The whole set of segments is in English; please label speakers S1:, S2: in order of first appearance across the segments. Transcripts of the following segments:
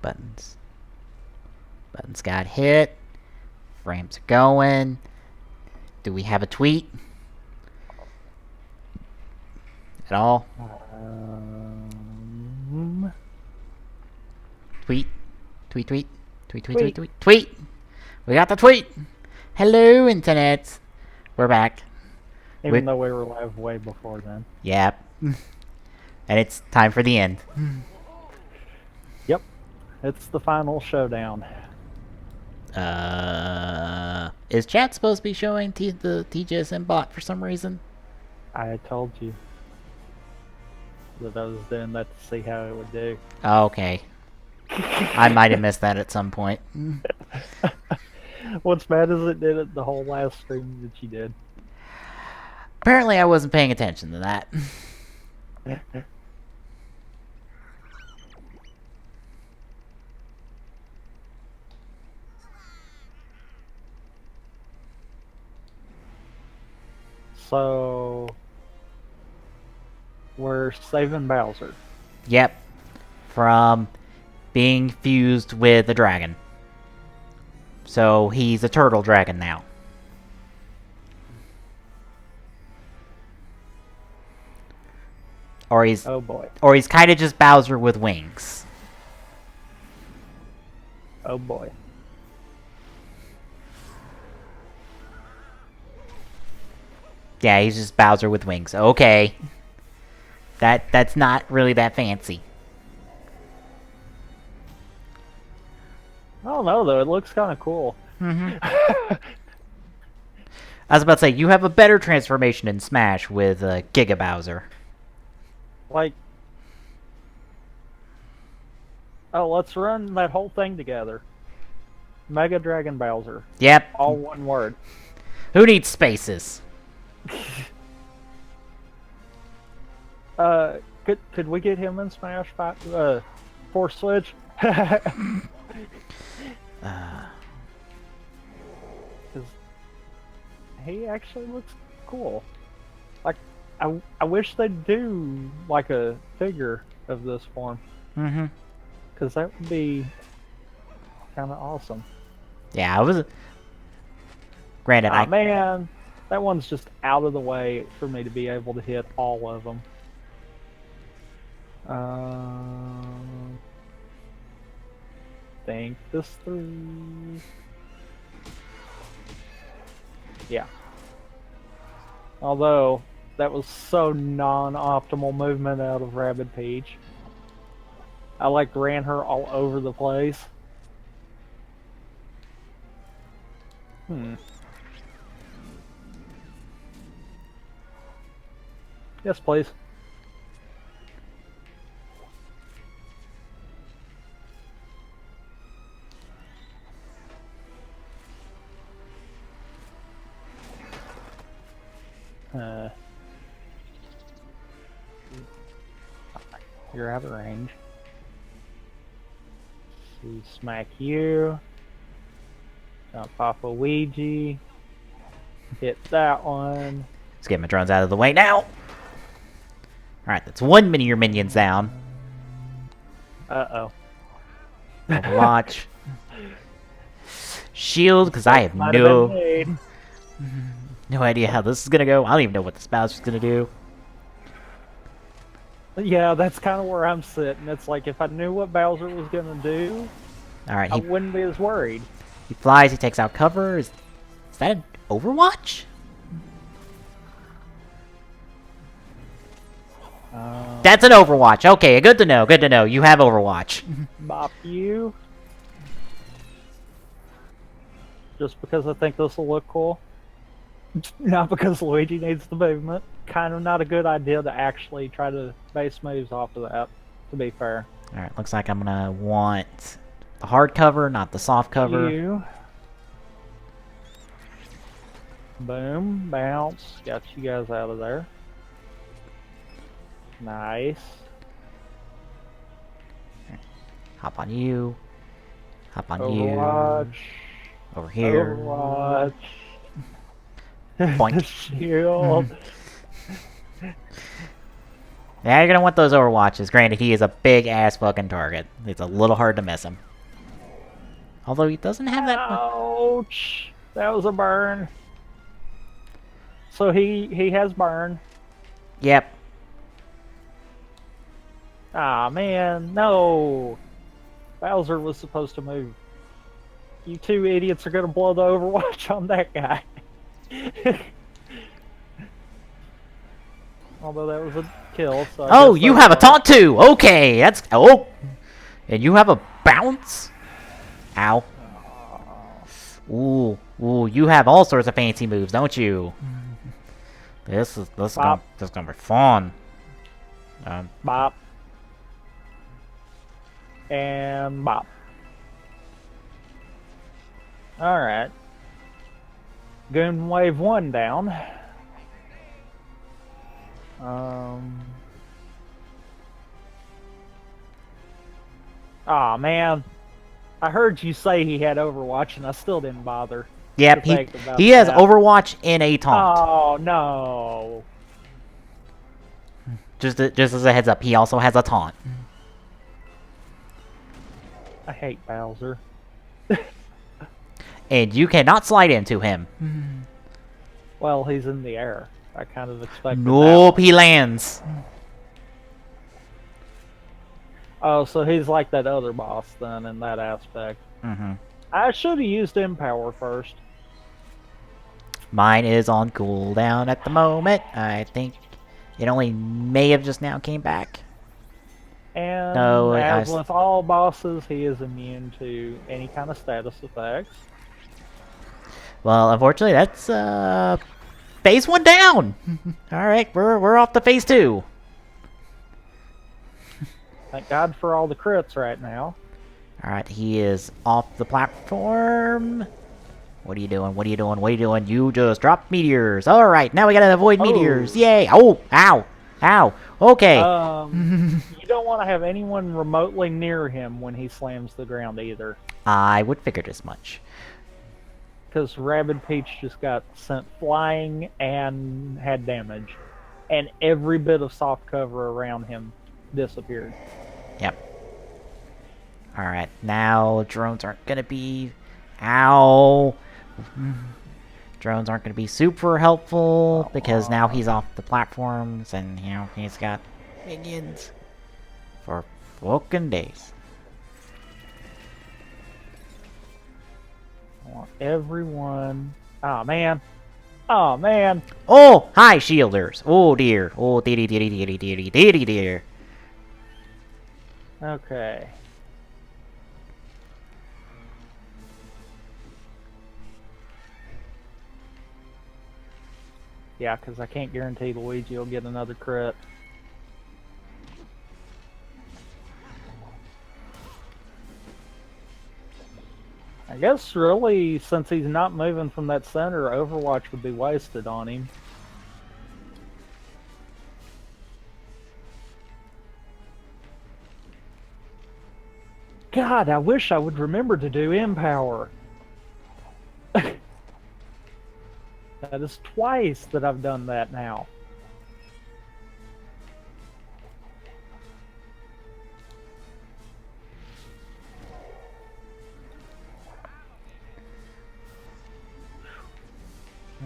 S1: Buttons. Buttons got hit. Frames are going. Do we have a tweet? At all? Tweet. Tweet, tweet. Tweet, tweet, tweet, tweet. Tweet! We got the tweet! Hello, Internet! We're back.
S2: Even though we were live way before then.
S1: Yep. And it's time for the end.
S2: Yep. It's the final showdown.
S1: Is chat supposed to be showing the TGSM bot for some reason?
S2: I told you that I was doing that to see how it would do.
S1: Oh, okay. I might have missed that at some point.
S2: What's bad is it did it the whole last stream that you did.
S1: Apparently I wasn't paying attention to that.
S2: So we're saving Bowser.
S1: Yep. From being fused with a dragon. So he's a turtle dragon now. Or he's
S2: Oh boy.
S1: Or he's kind of just Bowser with wings.
S2: Oh boy.
S1: Yeah, he's just Bowser with wings. Okay. That's not really that fancy.
S2: I don't know though, it looks kind of cool.
S1: I was about to say, you have a better transformation in Smash with Giga Bowser.
S2: Like, oh, let's run that whole thing together. Mega Dragon Bowser.
S1: Yep.
S2: All one word.
S1: Who needs spaces?
S2: Could we get him in Smash 5? Force Switch? Because he actually looks cool. Like, I wish they'd do like a figure of this form. Because that would be kind of awesome.
S1: Yeah, I was. Granted,
S2: Man, that one's just out of the way for me to be able to hit all of them. Think this through. Yeah. Although, that was so non-optimal movement out of Rabid Peach. I like ran her all over the place. Yes, please. You're out of range. See, smack you. Jump off a Ouija. Hit that one.
S1: let's get my drones out of the way now. Alright, that's one mini of your minions down.
S2: Uh-oh.
S1: Overwatch. Shield, because I have
S2: Might
S1: no
S2: have been
S1: no idea how this is gonna go. I don't even know what this Bowser's gonna do.
S2: Yeah, that's kind of where I'm sitting. It's like if I knew what Bowser was gonna do,
S1: Alright,
S2: I wouldn't be as worried.
S1: he flies, he takes out cover. Is that an Overwatch? That's an Overwatch. Okay, good to know. Good to know. You have Overwatch.
S2: Bop you. Just because I think this will look cool. Not because Luigi needs the movement. Kind of not a good idea to actually try to base moves off of that, to be fair.
S1: Alright, looks like I'm gonna want the hard cover, not the soft cover.
S2: You. Boom, bounce. Got you guys out of there. Nice.
S1: Hop on you. Hop on
S2: Overwatch.
S1: you. Over here.
S2: Overwatch.
S1: Boink.
S2: Shield.
S1: Now you're gonna want those overwatches. Granted, he is a big ass fucking target. It's a little hard to miss him. Although he doesn't have that.
S2: Ouch! That was a burn. So he has burn.
S1: Yep.
S2: Ah man, no. Bowser was supposed to move. You two idiots are gonna blow the Overwatch on that guy. Although that was a kill, so
S1: Oh, you have a taunt too! Okay, that's... Oh! And you have a bounce? Ow. Ooh, you have all sorts of fancy moves, don't you? This is gonna be fun.
S2: Bop. And bop. Alright. Goon Wave 1 down. Aw, man. I heard you say he had Overwatch, and I still didn't bother.
S1: Yep, he has Overwatch in a taunt.
S2: Oh, no.
S1: Just as a heads up, he also has a taunt.
S2: I hate Bowser.
S1: And you cannot slide into him.
S2: Well, he's in the air. I kind of expected
S1: Nope, he lands.
S2: Oh, so he's like that other boss then in that aspect. I should have used Empower first.
S1: Mine is on cooldown at the moment. I think it only may have just now came back.
S2: And
S1: no,
S2: as with all bosses, he is immune to any kind of status effects.
S1: Well, unfortunately, that's phase 1 down. All right, we're off to phase 2.
S2: Thank God for all the crits right now.
S1: All right, he is off the platform. What are you doing? What are you doing? What are you doing? You just dropped meteors. All right, now we gotta avoid meteors. Yay! Oh, ow, ow. Okay.
S2: You don't want to have anyone remotely near him when he slams the ground either.
S1: I would figure as much.
S2: Because Rabid Peach just got sent flying and had damage. And every bit of soft cover around him disappeared.
S1: Yep. Alright, now drones aren't gonna be... Ow! Drones aren't gonna be super helpful because now he's off the platforms and, you know, he's got minions for fucking days.
S2: I want everyone... Oh, man. Oh, man.
S1: Oh! Hi, shielders! Oh, dear. Oh, dearie, dearie, dearie, dearie, dearie, dear.
S2: Okay. Yeah, because I can't guarantee Luigi will get another crit. I guess really, since he's not moving from that center, Overwatch would be wasted on him. God, I wish I would remember to do Empower. That is twice that I've done that now.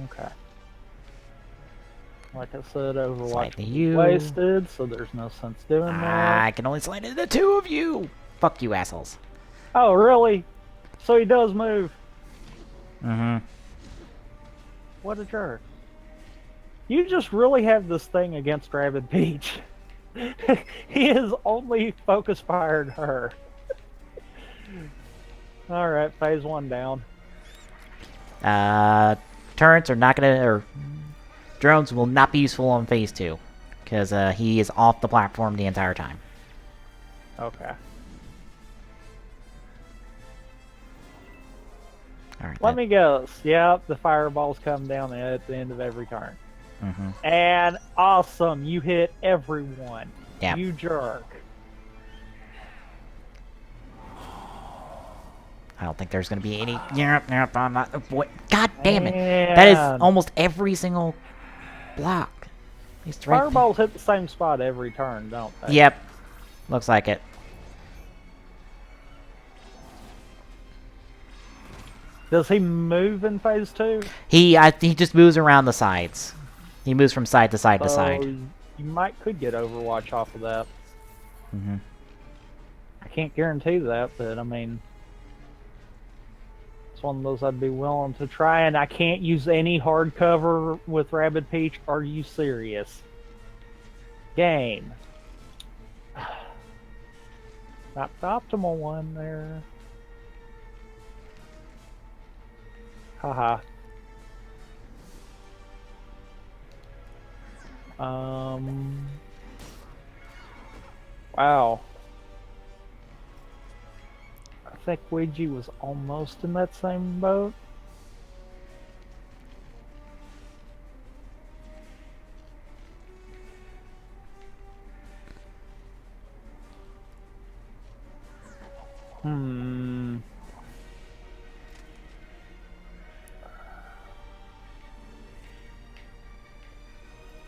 S2: Okay. Like I said, Overwatch was wasted, so there's no sense doing that.
S1: I can only slide into the two of you! Fuck you, assholes.
S2: Oh, really? So he does move. What a jerk. You just really have this thing against Rabid Peach. He has only focus fired her. Alright, phase 1 down.
S1: Turrets are not gonna... or drones will not be useful on phase 2. Because he is off the platform the entire time.
S2: Okay.
S1: Alright.
S2: Let me guess. Yep, the fireballs come down at the end of every turn. And awesome, you hit everyone.
S1: Yep.
S2: You jerk.
S1: I don't think there's gonna be any... I'm not... God damn it! That is almost every single block. He's right.
S2: Fireballs hit the same spot every turn, don't they?
S1: Yep. Looks like it.
S2: Does he move in phase 2?
S1: He just moves around the sides. He moves from side to side to side.
S2: You could get Overwatch off of that.
S1: Mm-hmm.
S2: I can't guarantee that, but I mean, it's one of those I'd be willing to try, and I can't use any hardcover with Rabid Peach. Are you serious? Game. Not the optimal one there. Haha. Wow. I think Ouija was almost in that same boat.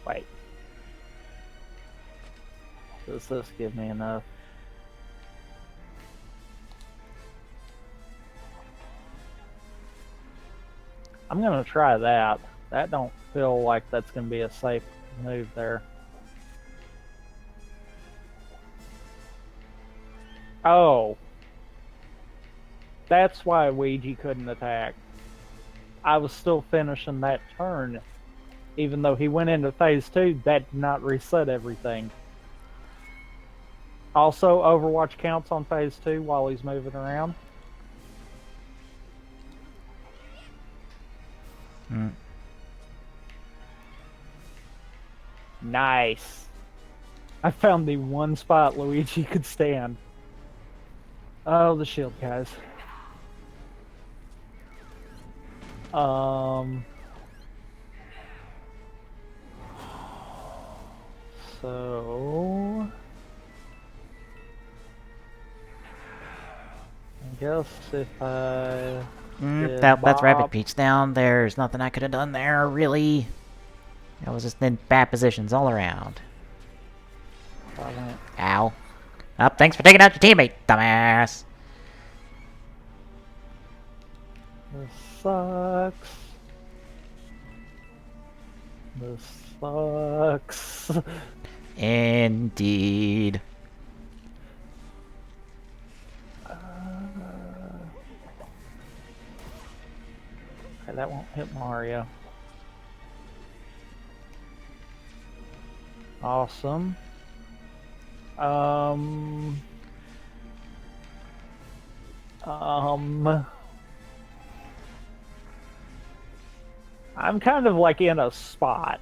S2: Wait. Does this give me enough? I'm gonna try that. That don't feel like that's gonna be a safe move there. Oh. That's why Ouija couldn't attack. I was still finishing that turn. Even though he went into phase 2, that did not reset everything. Also, Overwatch counts on phase 2 while he's moving around. Nice. I found the one spot Luigi could stand. Oh, the shield guys. So I guess if I
S1: That's Rabid Peach down. There's nothing I could have done there, really. I was just in bad positions all around. Ow. Oh, thanks for taking out your teammate, dumbass.
S2: This sucks. This sucks.
S1: Indeed.
S2: Okay, that won't hit Mario. Awesome. I'm kind of like in a spot.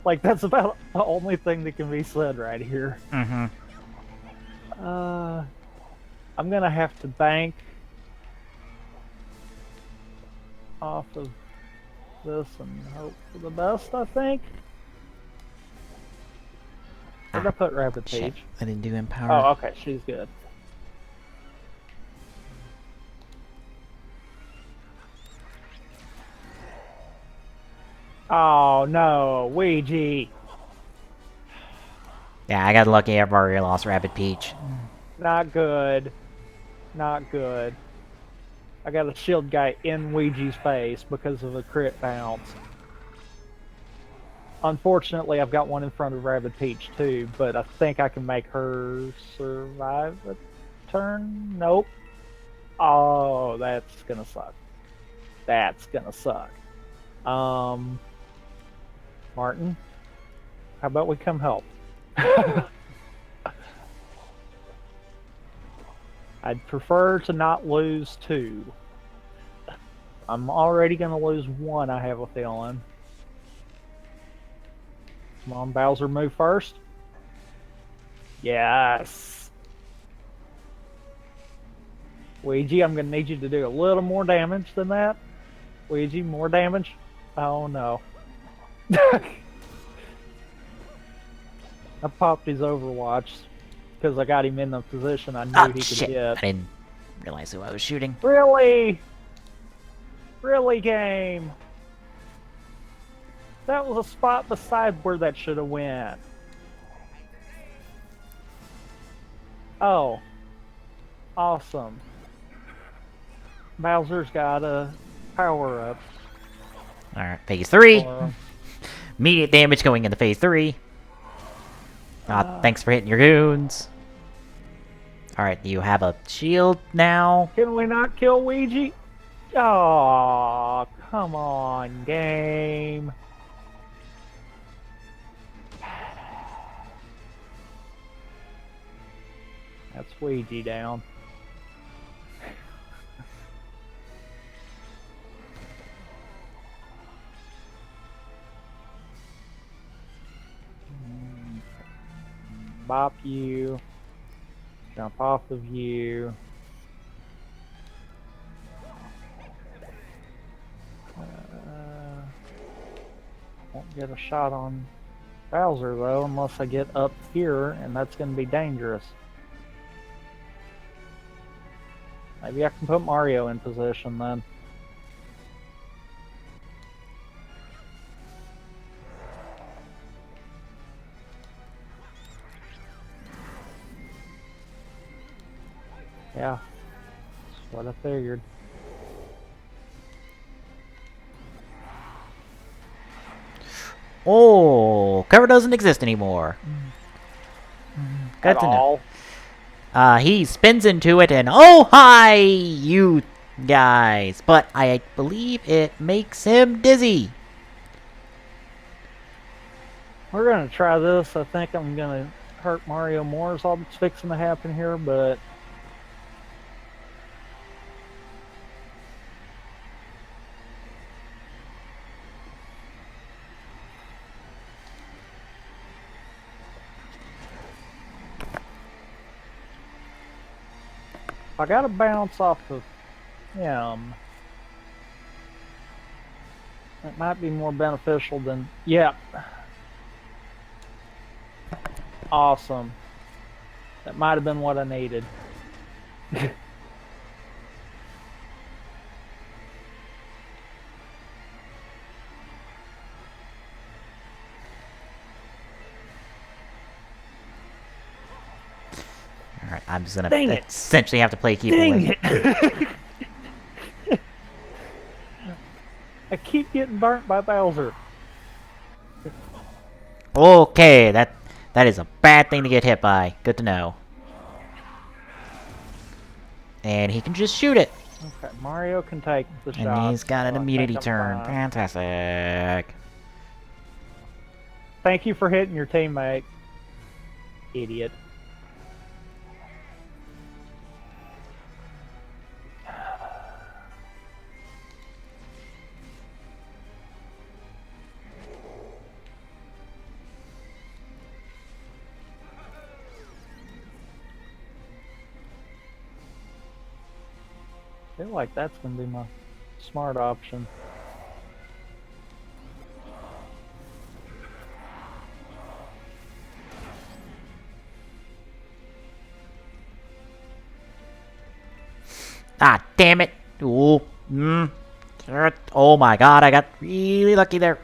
S2: Like that's about the only thing that can be said right here.
S1: Mm-hmm.
S2: I'm gonna have to bank off of this and hope for the best, I think. Where'd I put Rabid
S1: Shit,
S2: Peach?
S1: I didn't do Empower.
S2: Oh, okay, she's good. Oh no, Ouija!
S1: Yeah, I got lucky I've already lost Rabid Peach.
S2: Not good. Not good. I got a shield guy in Ouija's face because of a crit bounce. Unfortunately, I've got one in front of Rabid Peach too, but I think I can make her survive a turn. Nope. Oh, that's gonna suck. That's gonna suck. Martin, how about we come help? I'd prefer to not lose 2. I'm already gonna lose 1, I have a feeling. Come on, Bowser, move first. Yes. Ouija, I'm gonna need you to do a little more damage than that. Ouija, more damage. Oh no. I popped his Overwatch because I got him in the position I knew he could
S1: shit.
S2: get.
S1: I didn't realize who I was shooting.
S2: Really? Really, game? That was a spot beside where that should have went. Oh. Awesome. Bowser's got a power-up.
S1: Alright, phase 3.
S2: Or,
S1: Immediate damage going into phase 3. Thanks for hitting your goons. Alright, you have a shield now.
S2: can we not kill Ouija? Oh, come on, game. That's Ouija down. Bop you. Jump off of you. Won't get a shot on Bowser though unless I get up here, and that's going to be dangerous. Maybe I can put Mario in position then. Yeah, that's what I figured.
S1: Oh, cover doesn't exist anymore. Good to know. He spins into it and oh hi, you guys. But I believe it makes him dizzy.
S2: We're gonna try this. I think I'm gonna hurt Mario more is all that's fixing to happen here, but I gotta bounce off of him. That might be more beneficial than... Yeah. Awesome. That might have been what I needed.
S1: Alright, I'm just gonna essentially have to play keep
S2: Dang
S1: away.
S2: it! I keep getting burnt by Bowser.
S1: Okay, that is a bad thing to get hit by. Good to know. And he can just shoot it.
S2: Okay, Mario can take the shot.
S1: And he's got an
S2: so I
S1: immunity
S2: think I'm
S1: turn.
S2: fine.
S1: Fantastic.
S2: Thank you for hitting your teammate. Idiot. I feel like that's going to be my smart option.
S1: Ah, damn it. Ooh. Oh my god, I got really lucky there.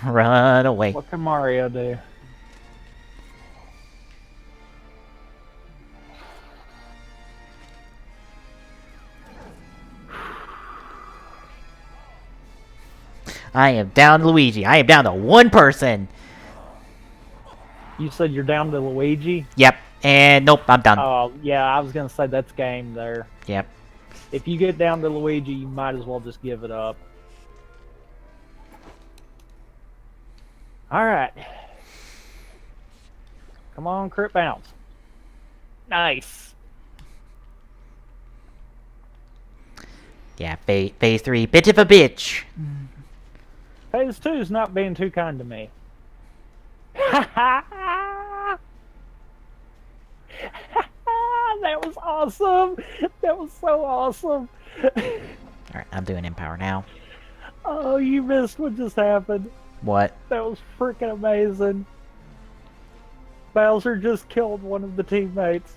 S1: Run away.
S2: What can Mario do?
S1: I am down to Luigi. I am down to one person.
S2: You said you're down to Luigi?
S1: Yep. And nope, I'm done.
S2: Oh, yeah, I was going to say that's game there.
S1: Yep.
S2: If you get down to Luigi, you might as well just give it up. Alright. Come on, crit bounce. Nice.
S1: Yeah, phase 3, bit of a bitch.
S2: Phase 2 is not being too kind to me. That was awesome. That was so awesome.
S1: Alright, I'm doing Empower now.
S2: Oh, you missed what just happened.
S1: What?
S2: That was freaking amazing. Bowser just killed one of the teammates.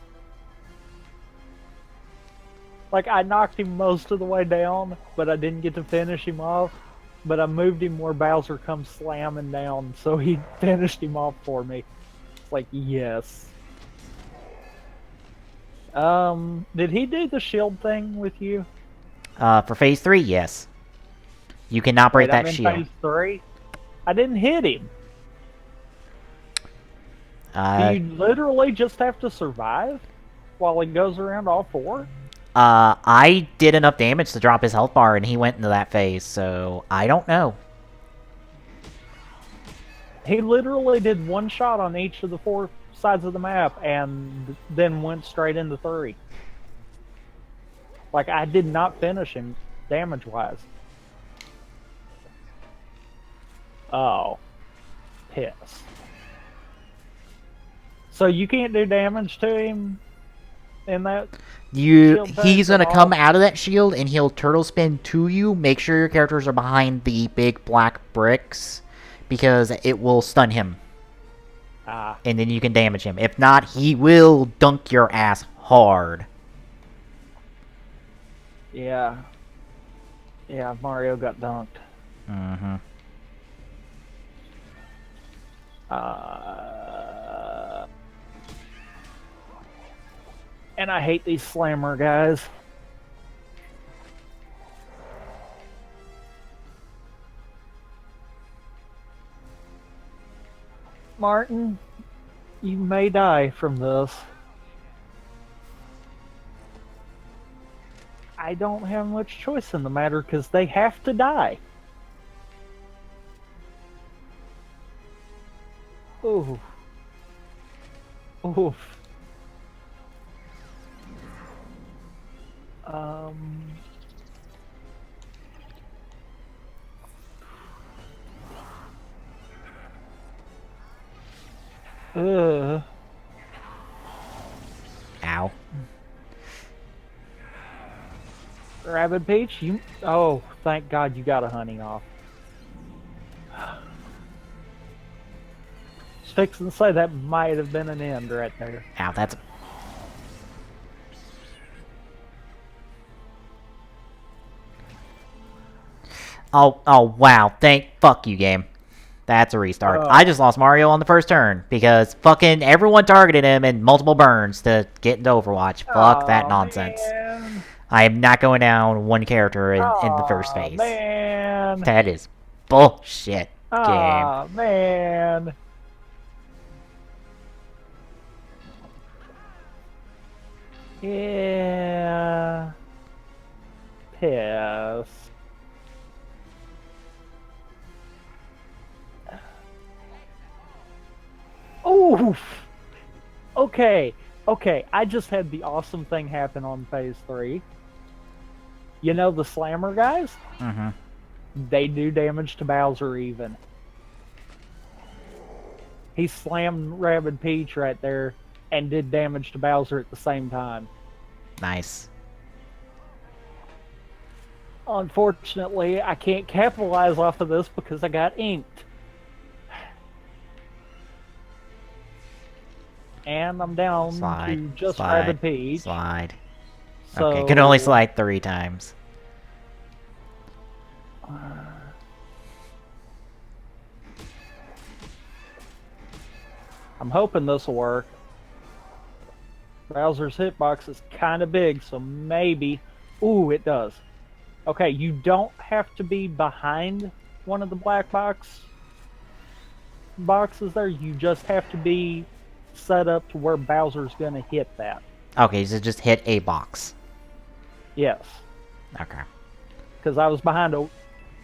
S2: Like, I knocked him most of the way down, but I didn't get to finish him off. But I moved him where Bowser comes slamming down, so he finished him off for me. It's like, yes. Did he do the shield thing with you?
S1: For phase 3, yes. You cannot break
S2: Wait,
S1: that
S2: I'm in
S1: shield.
S2: phase 3? I didn't hit him. Do you literally just have to survive while he goes around all 4?
S1: I did enough damage to drop his health bar and he went into that phase, so I don't know.
S2: He literally did one shot on each of the 4 sides of the map and then went straight into 3. Like, I did not finish him damage-wise. Oh. Piss. So you can't do damage to him in that?
S1: He's gonna come out of that shield and he'll turtle spin to you. Make sure your characters are behind the big black bricks, because it will stun him. And then you can damage him. If not, he will dunk your ass hard.
S2: Yeah. Yeah, Mario got dunked.
S1: Mm-hmm.
S2: And I hate these slammer guys. Martin, you may die from this. I don't have much choice in the matter because they have to die. Ooh. Oof.
S1: Ow.
S2: Rabbid Peach, you... Oh, thank God you got a hunting off. I was fixing to say that might have been an end right there.
S1: Ow, that's... Oh, wow. Fuck you, game. That's a restart. I just lost Mario on the first turn, because fucking everyone targeted him and multiple burns to get into Overwatch. Fuck that nonsense.
S2: Man.
S1: I am not going down one character in the first phase.
S2: Man.
S1: That is bullshit, game.
S2: Man. Yeah. Piss. Oof. Okay. I just had the awesome thing happen on phase 3. You know the slammer guys?
S1: Mm-hmm.
S2: They do damage to Bowser even. He slammed Rabid Peach right there and did damage to Bowser at the same time.
S1: Nice.
S2: Unfortunately, I can't capitalize off of this because I got inked. And I'm down to just Rabid Peach.
S1: Slide.
S2: So,
S1: okay, can only slide 3 times.
S2: I'm hoping this will work. Bowser's hitbox is kind of big, so maybe... Ooh, it does. Okay, you don't have to be behind one of the black boxes there. You just have to be set up to where Bowser's going to hit that.
S1: Okay, so just hit a box.
S2: Yes.
S1: Okay.
S2: Because I was behind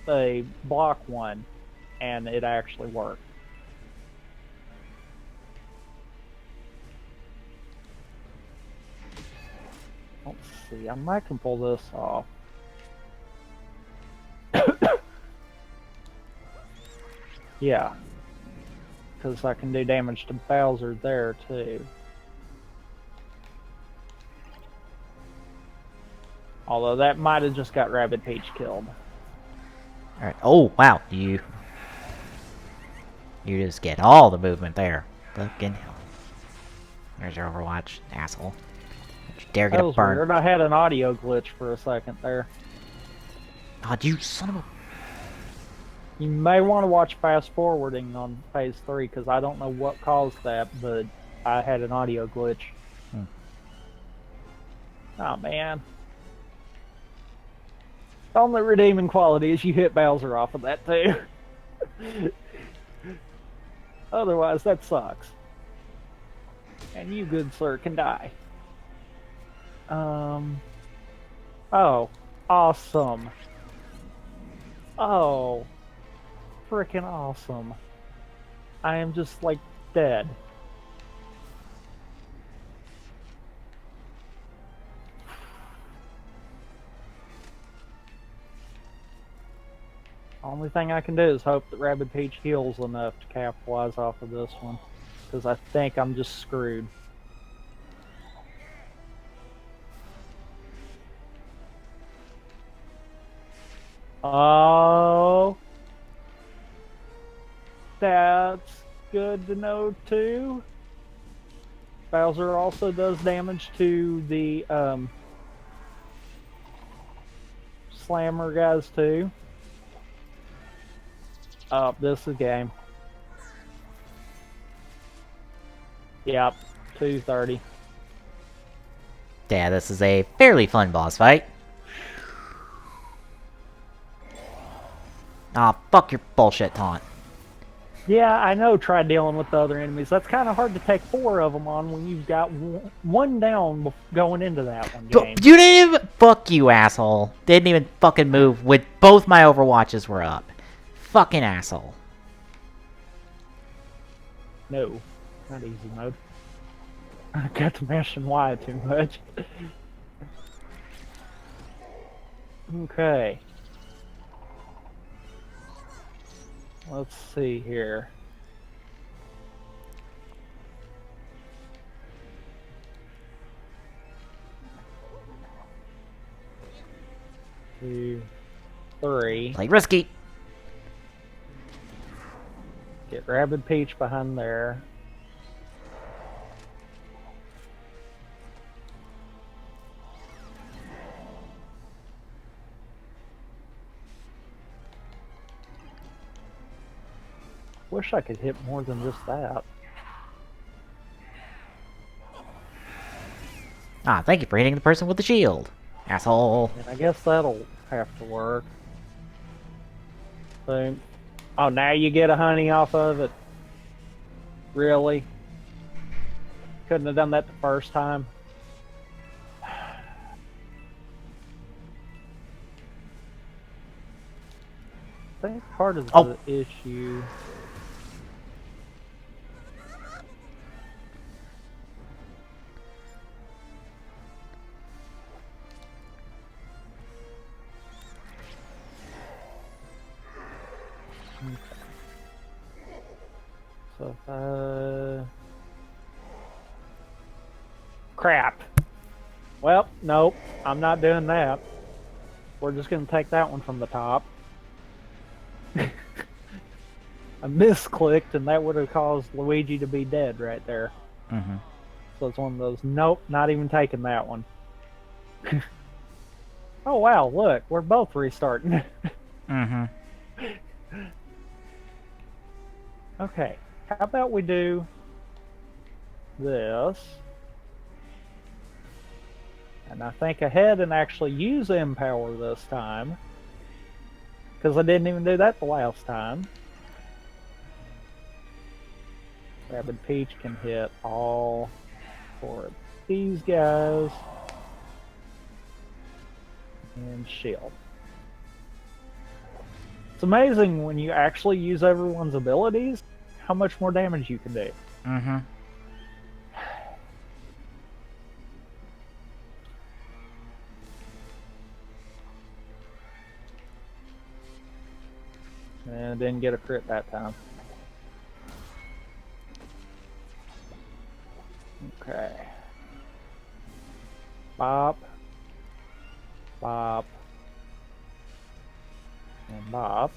S2: a block one, and it actually worked. Let's see, I might can pull this off. Yeah. Because I can do damage to Bowser there, too. Although that might have just got Rabid Peach killed.
S1: Alright. Oh, wow. You just get all the movement there. Fucking hell. There's your Overwatch, asshole. You dare get
S2: That
S1: a
S2: was
S1: burn.
S2: weird. I had an audio glitch for a second there.
S1: Oh, you son of a...
S2: You may want to watch fast forwarding on phase 3 because I don't know what caused that, but I had an audio glitch. Oh man. The only redeeming quality is you hit Bowser off of that too. Otherwise, that sucks. And you, good sir, can die. Oh, awesome. Oh, freaking awesome. I am just like dead. Only thing I can do is hope that Rabbid Peach heals enough to capitalize off of this one. Because I think I'm just screwed. Oh, that's good to know too. Bowser also does damage to the slammer guys too. Oh, this is game. Yep, 230.
S1: Yeah, this is a fairly fun boss fight. Aw, fuck your bullshit taunt.
S2: Yeah, I know. Try dealing with the other enemies. That's kind of hard to take 4 of them on when you've got one down going into that one game.
S1: You didn't even... Fuck you, asshole. Didn't even fucking move when both my Overwatches were up. Fucking asshole.
S2: No, not easy mode. I got to mashing Y too much. Okay. Let's see here. Two, 3.
S1: Play risky.
S2: Get Rabid Peach behind there. Wish I could hit more than just that.
S1: Ah, thank you for hitting the person with the shield. Asshole.
S2: And I guess that'll have to work. Boom. Oh, now you get a honey off of it. Really? Couldn't have done that the first time. I think part of the issue. So, crap. Well, nope. I'm not doing that. We're just going to take that one from the top. I misclicked, and that would have caused Luigi to be dead right there.
S1: Mm-hmm.
S2: So it's one of those, nope, not even taking that one. Oh, wow, look, we're both restarting.
S1: Mm-hmm.
S2: Okay, how about we do this? And I think ahead and actually use Empower this time. Because I didn't even do that the last time. Rabid Peach can hit all 4 of these guys. And shield. It's amazing when you actually use everyone's abilities, how much more damage you can do.
S1: Mm-hmm.
S2: And didn't get a crit that time. Okay. Bop. Bop. And bop.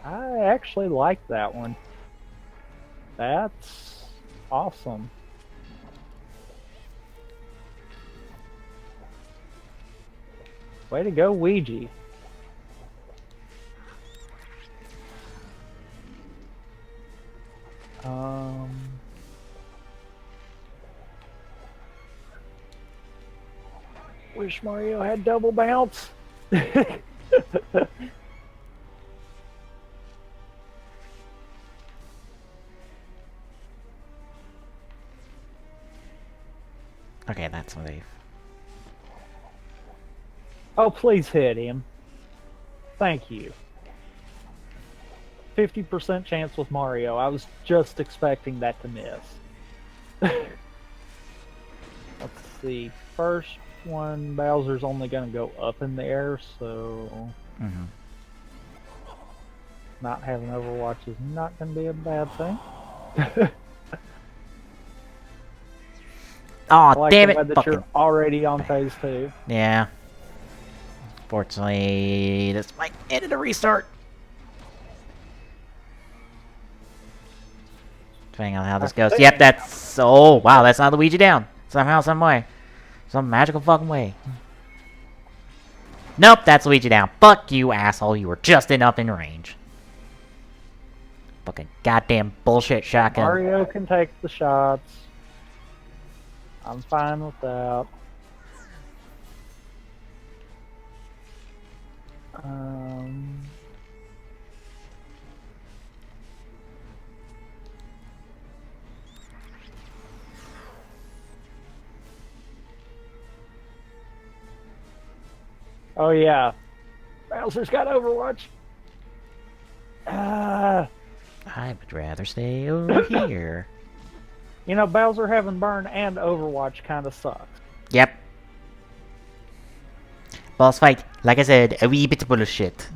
S2: I actually like that one. That's awesome. Way to go, Ouija. Wish Mario had double bounce.
S1: Okay, that's safe.
S2: Oh, please hit him. Thank you. 50% chance with Mario. I was just expecting that to miss. Let's see. First one, Bowser's only going to go up in the air, so not having Overwatch is not going to be a bad thing.
S1: Oh,
S2: like
S1: damn
S2: the way
S1: it!
S2: that you're already on phase 2.
S1: Yeah. Fortunately, this might end in a restart. Depending on how this goes. Yep, that's... Oh, wow, that's not Luigi down. Somehow, some way. Some magical fucking way. Nope, that's Luigi down. Fuck you, asshole. You were just enough in range. Fucking goddamn bullshit shotgun.
S2: Mario can take the shots. I'm fine with that. Oh yeah, Bowser's got Overwatch.
S1: I would rather stay over here.
S2: You know, Bowser having burn and Overwatch kind of sucks.
S1: Yep. Boss fight, like I said, a wee bit of bullshit.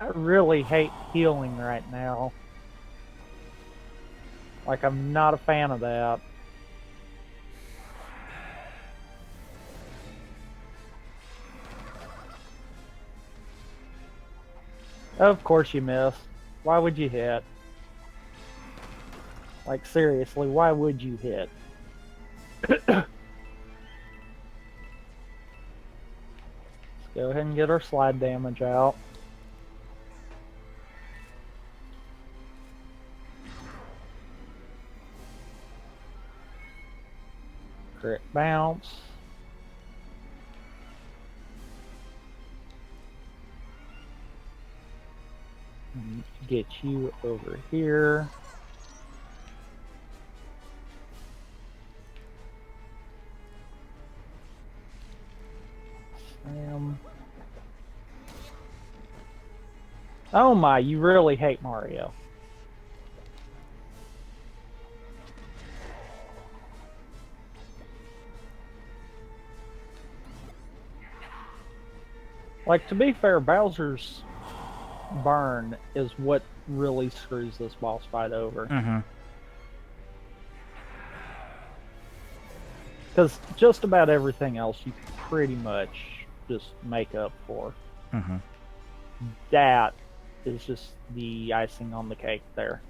S2: I really hate healing right now. Like, I'm not a fan of that. Of course you miss. Why would you hit? Like, seriously, why would you hit? Let's go ahead and get our slide damage out. Crit bounce. Get you over here. Slam. Oh my, you really hate Mario. Like, to be fair, Bowser's burn is what really screws this boss fight over. Because just about everything else you pretty much just make up for. That is just the icing on the cake there.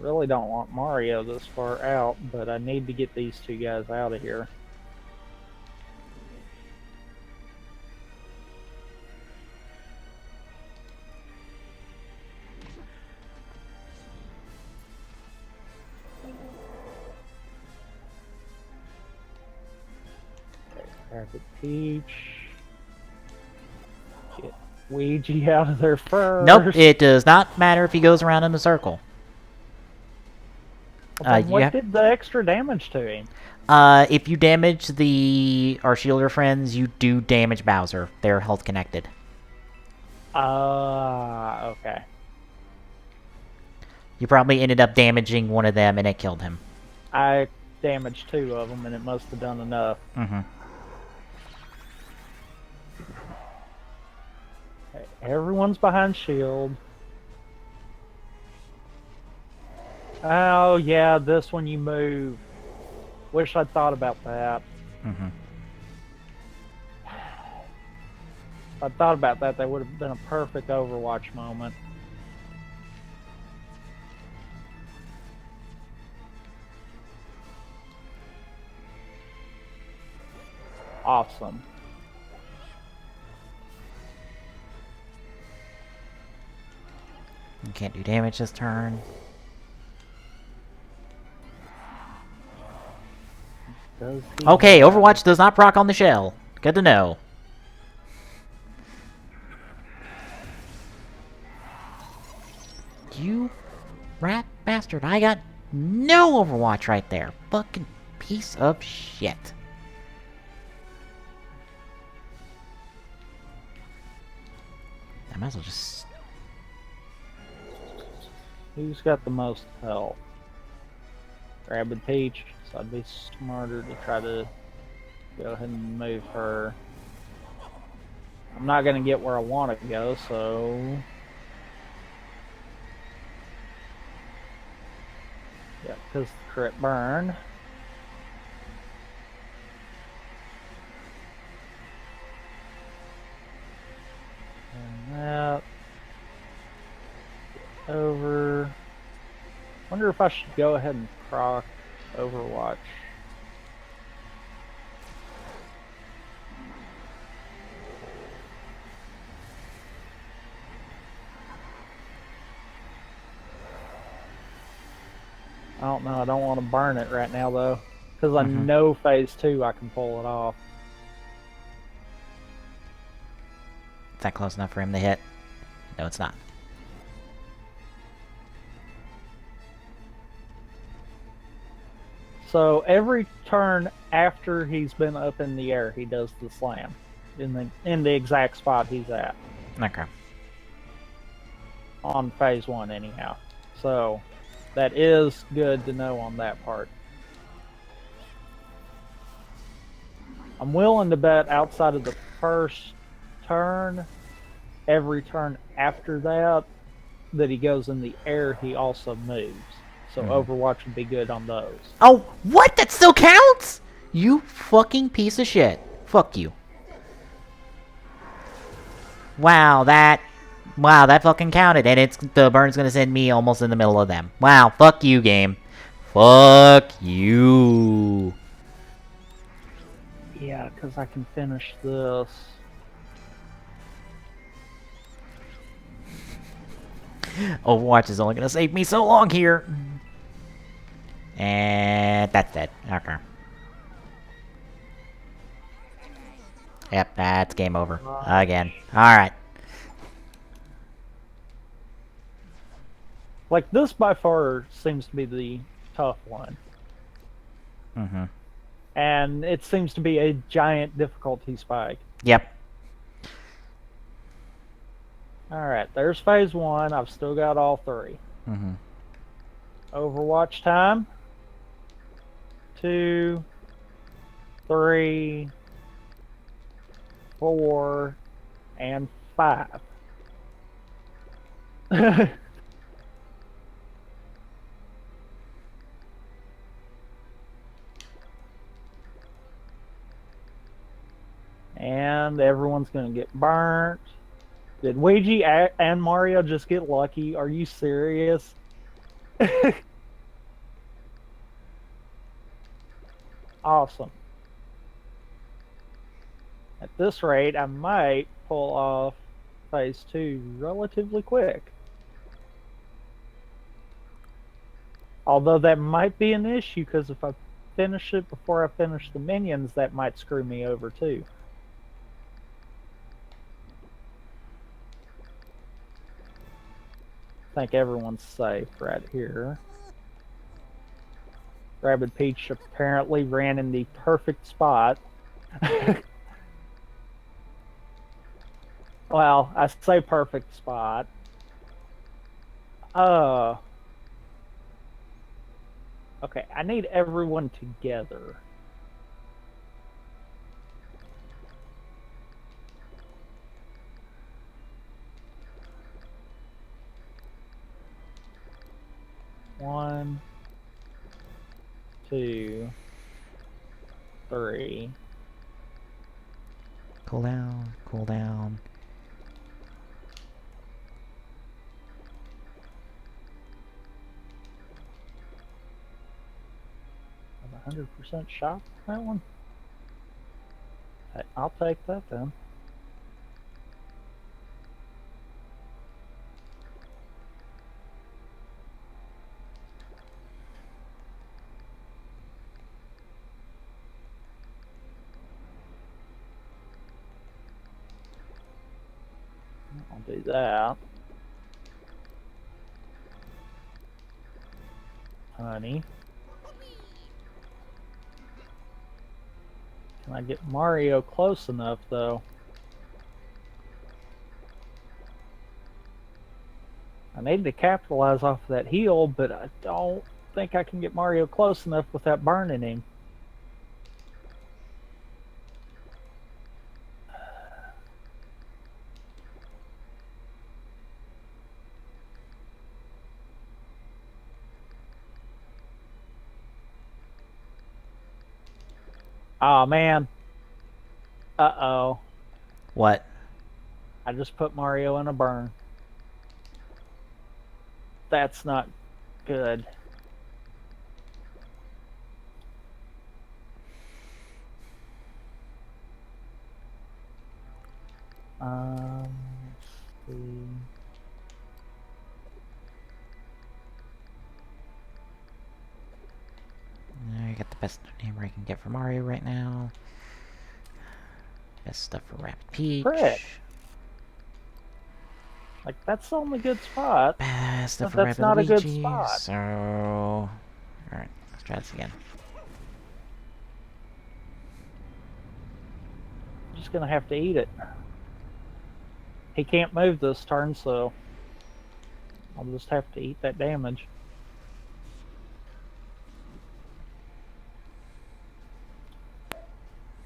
S2: Really don't want Mario this far out, but I need to get these two guys out of here. Rabbid Peach. Get Ouija out of there first.
S1: Nope, it does not matter if he goes around in a circle.
S2: Well, what did the extra damage to him?
S1: If you damage our shielder friends, you do damage Bowser. They're health connected.
S2: Okay.
S1: You probably ended up damaging one of them and it killed him.
S2: I damaged 2 of them, and it must have done enough.
S1: Mm-hmm.
S2: Okay, everyone's behind shield. Oh, yeah, this one you move. Wish I'd thought about that.
S1: Mm-hmm.
S2: If I thought about that, that would have been a perfect Overwatch moment. Awesome.
S1: You can't do damage this turn. Okay, Overwatch does not proc on the shell. Good to know. You rat bastard. I got no Overwatch right there. Fucking piece of shit. I might as well just...
S2: Who's got the most health? Rabid Peach, so I'd be smarter to try to go ahead and move her. I'm not going to get where I want to go, so... Yeah, because crit burn. And that... Over... Wonder if I should go ahead and proc Overwatch. I don't know, I don't want to burn it right now though. Because I know phase 2 I can pull it off.
S1: Is that close enough for him to hit? No, it's not.
S2: So every turn after he's been up in the air, he does the slam in the exact spot he's at.
S1: Okay.
S2: On phase 1 anyhow. So that is good to know on that part. I'm willing to bet outside of the first turn, every turn after that he goes in the air, he also moves. So Overwatch would be good on those.
S1: Oh, what? That still counts? You fucking piece of shit. Fuck you. Wow, that fucking counted, and the burn's gonna send me almost in the middle of them. Wow, fuck you, game. Fuck you.
S2: Yeah, because I can finish this.
S1: Overwatch is only gonna save me so long here. And that's it. Okay. Yep, that's game over. Again. Alright.
S2: Like, this by far seems to be the tough one.
S1: Mm-hmm.
S2: And it seems to be a giant difficulty spike.
S1: Yep.
S2: Alright, there's phase 1. I've still got all 3.
S1: Mm-hmm.
S2: Overwatch time. 2, 3, 4, and 5. And everyone's gonna get burnt. Did Ouija and Mario just get lucky? Are you serious? Awesome. At this rate, I might pull off phase 2 relatively quick. Although that might be an issue, because if I finish it before I finish the minions, that might screw me over too. I think everyone's safe right here. Rabid Peach apparently ran in the perfect spot. Well, I say perfect spot. Okay, I need everyone together. One, two, three.
S1: Cool down, cool down.
S2: I'm 100% shot on that one. Hey, I'll take that then. I'll do that. Honey. Can I get Mario close enough, though? I need to capitalize off of that heal, but I don't think I can get Mario close enough without burning him. Oh man. Uh-oh.
S1: What?
S2: I just put Mario in a burn. That's not good. Let's see.
S1: I got the best hammer I can get for Mario right now. Best stuff for Rapid Peach.
S2: Frick. Like, that's the only good spot.
S1: Best stuff
S2: But
S1: for
S2: that's
S1: Rapid
S2: not a good
S1: Luigi.
S2: spot.
S1: So, alright, let's try this again.
S2: I'm just gonna have to eat it. He can't move this turn, so I'll just have to eat that damage.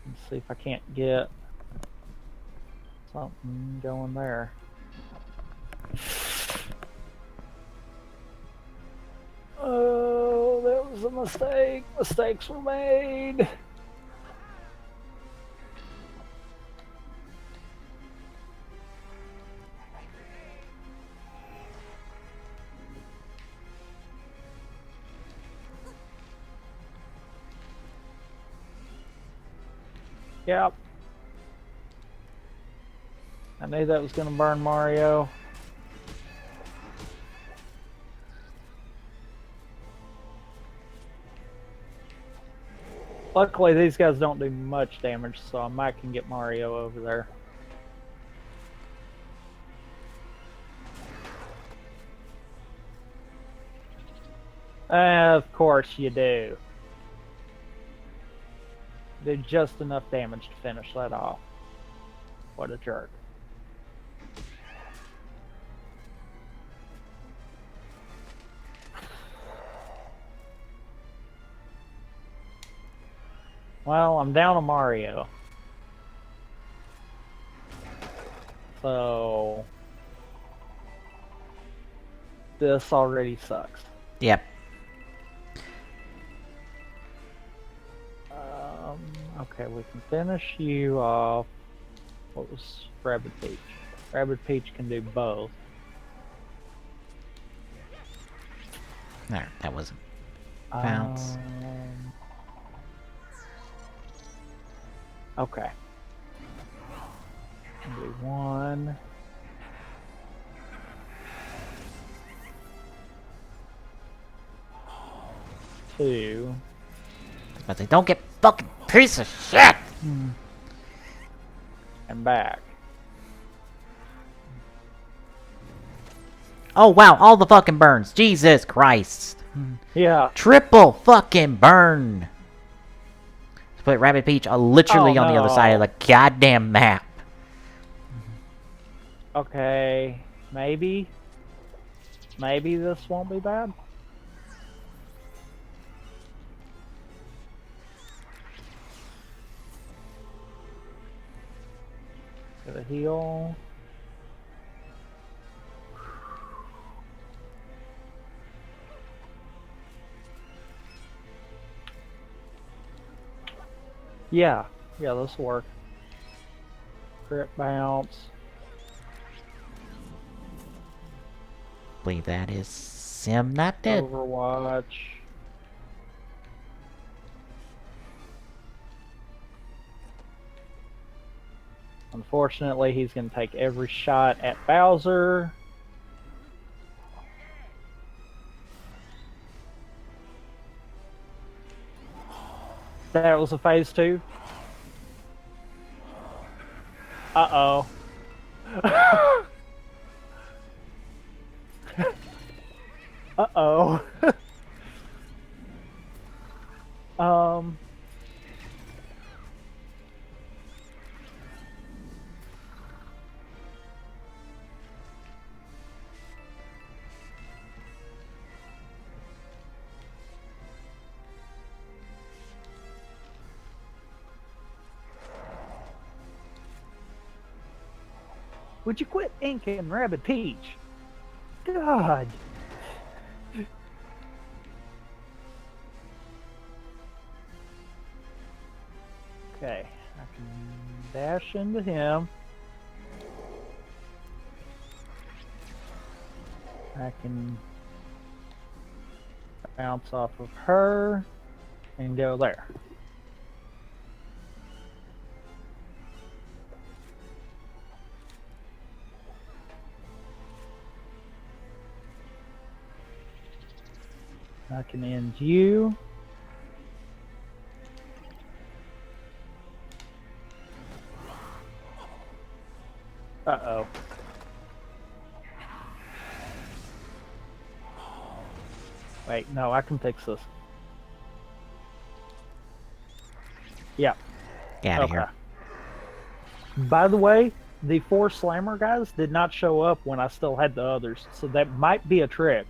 S2: Let's see if I can't get something going there. Oh, that was a mistake. Mistakes were made. Yep. I knew that was going to burn Mario. Luckily, these guys don't do much damage, so I might can get Mario over there. Of course you do. Did just enough damage to finish that off. What a jerk. Well, I'm down on Mario. So this already sucks.
S1: Yep.
S2: Okay, we can finish you off. What was Rabbid Peach? Rabbid Peach can do both.
S1: There, that wasn't bounce.
S2: Okay. Do one. Two.
S1: But they don't get fucking piece of shit!
S2: And back.
S1: Oh wow, all the fucking burns. Jesus Christ.
S2: Yeah.
S1: Triple fucking burn. Let's put Rabbid Peach literally on the other side of the goddamn map.
S2: Okay. Maybe. Maybe this won't be bad. to heal. Yeah, this will work. Crit bounce.
S1: Believe that is Sim not dead.
S2: Overwatch. Unfortunately, he's going to take every shot at Bowser. That was a phase 2. Uh-oh. Uh-oh. Would you quit inking Rabbid Peach? God. Okay, I can dash into him. I can bounce off of her and go there. I can end you. Uh-oh. Wait, no, I can fix this. Yeah.
S1: Get out of here.
S2: By the way, the 4 slammer guys did not show up when I still had the others, so that might be a trick.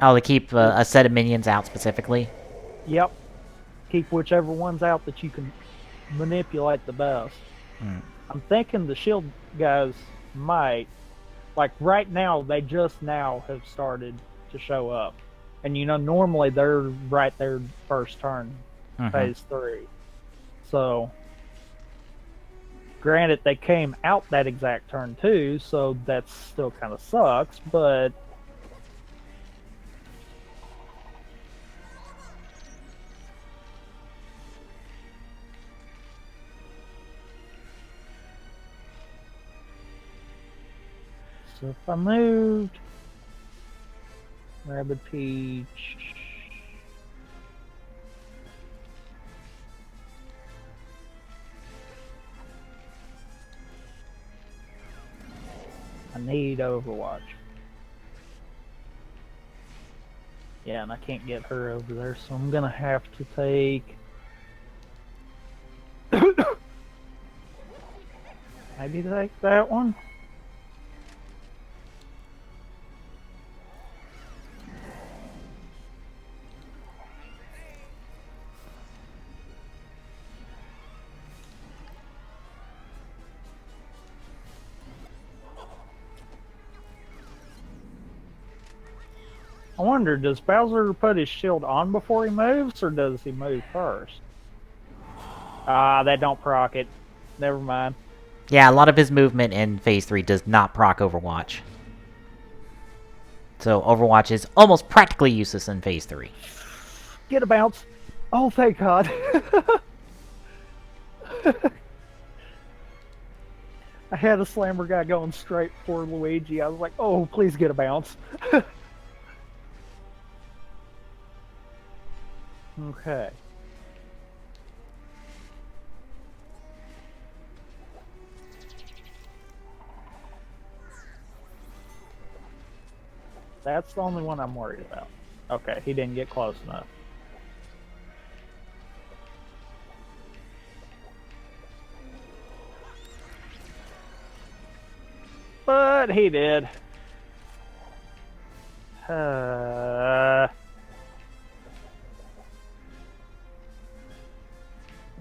S1: Oh, they keep a set of minions out specifically?
S2: Yep. Keep whichever ones out that you can manipulate the best. I'm thinking the shield guys might. Like, right now, they just now have started to show up. And, you know, normally they're right there first turn, phase 3. So, granted, they came out that exact turn, too, so that still kind of sucks, but... So if I moved Rabbid Peach, I need Overwatch. Yeah, and I can't get her over there, so I'm gonna have to take maybe take that one. I wonder, does Bowser put his shield on before he moves, or does he move first? Ah, that don't proc it. Never mind.
S1: Yeah, a lot of his movement in Phase 3 does not proc Overwatch. So Overwatch is almost practically useless in Phase 3.
S2: Get a bounce. Oh, thank God. I had a slammer guy going straight for Luigi. I was like, oh, please get a bounce. Okay. That's the only one I'm worried about. Okay, he didn't get close enough. But he did.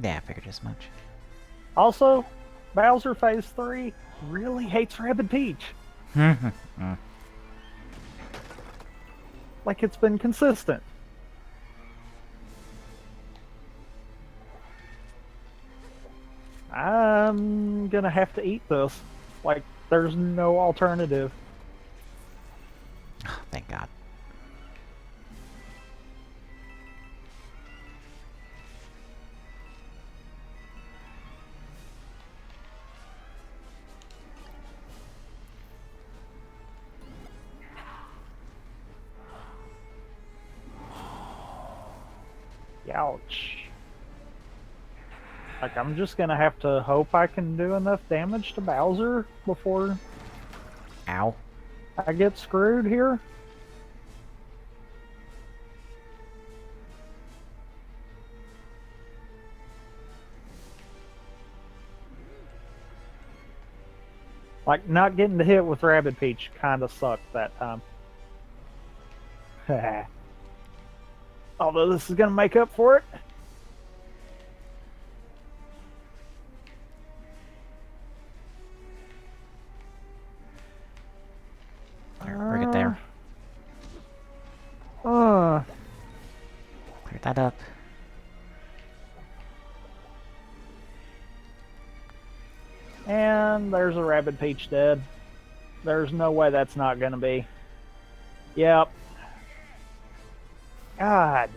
S1: Yeah, I figured as much.
S2: Also, Bowser Phase 3 really hates Rabbid Peach. Like, it's been consistent. I'm gonna have to eat this. Like, there's no alternative.
S1: Oh, thank God.
S2: Ouch. Like, I'm just gonna have to hope I can do enough damage to Bowser before
S1: Ow.
S2: I get screwed here. Like, not getting the hit with Rabbid Peach kind of sucked that time. Although this is gonna make up for it.
S1: Bring it there.
S2: Uh,
S1: Clear that up.
S2: and there's a Rabbid Peach dead. There's no way that's not gonna be. Yep. God.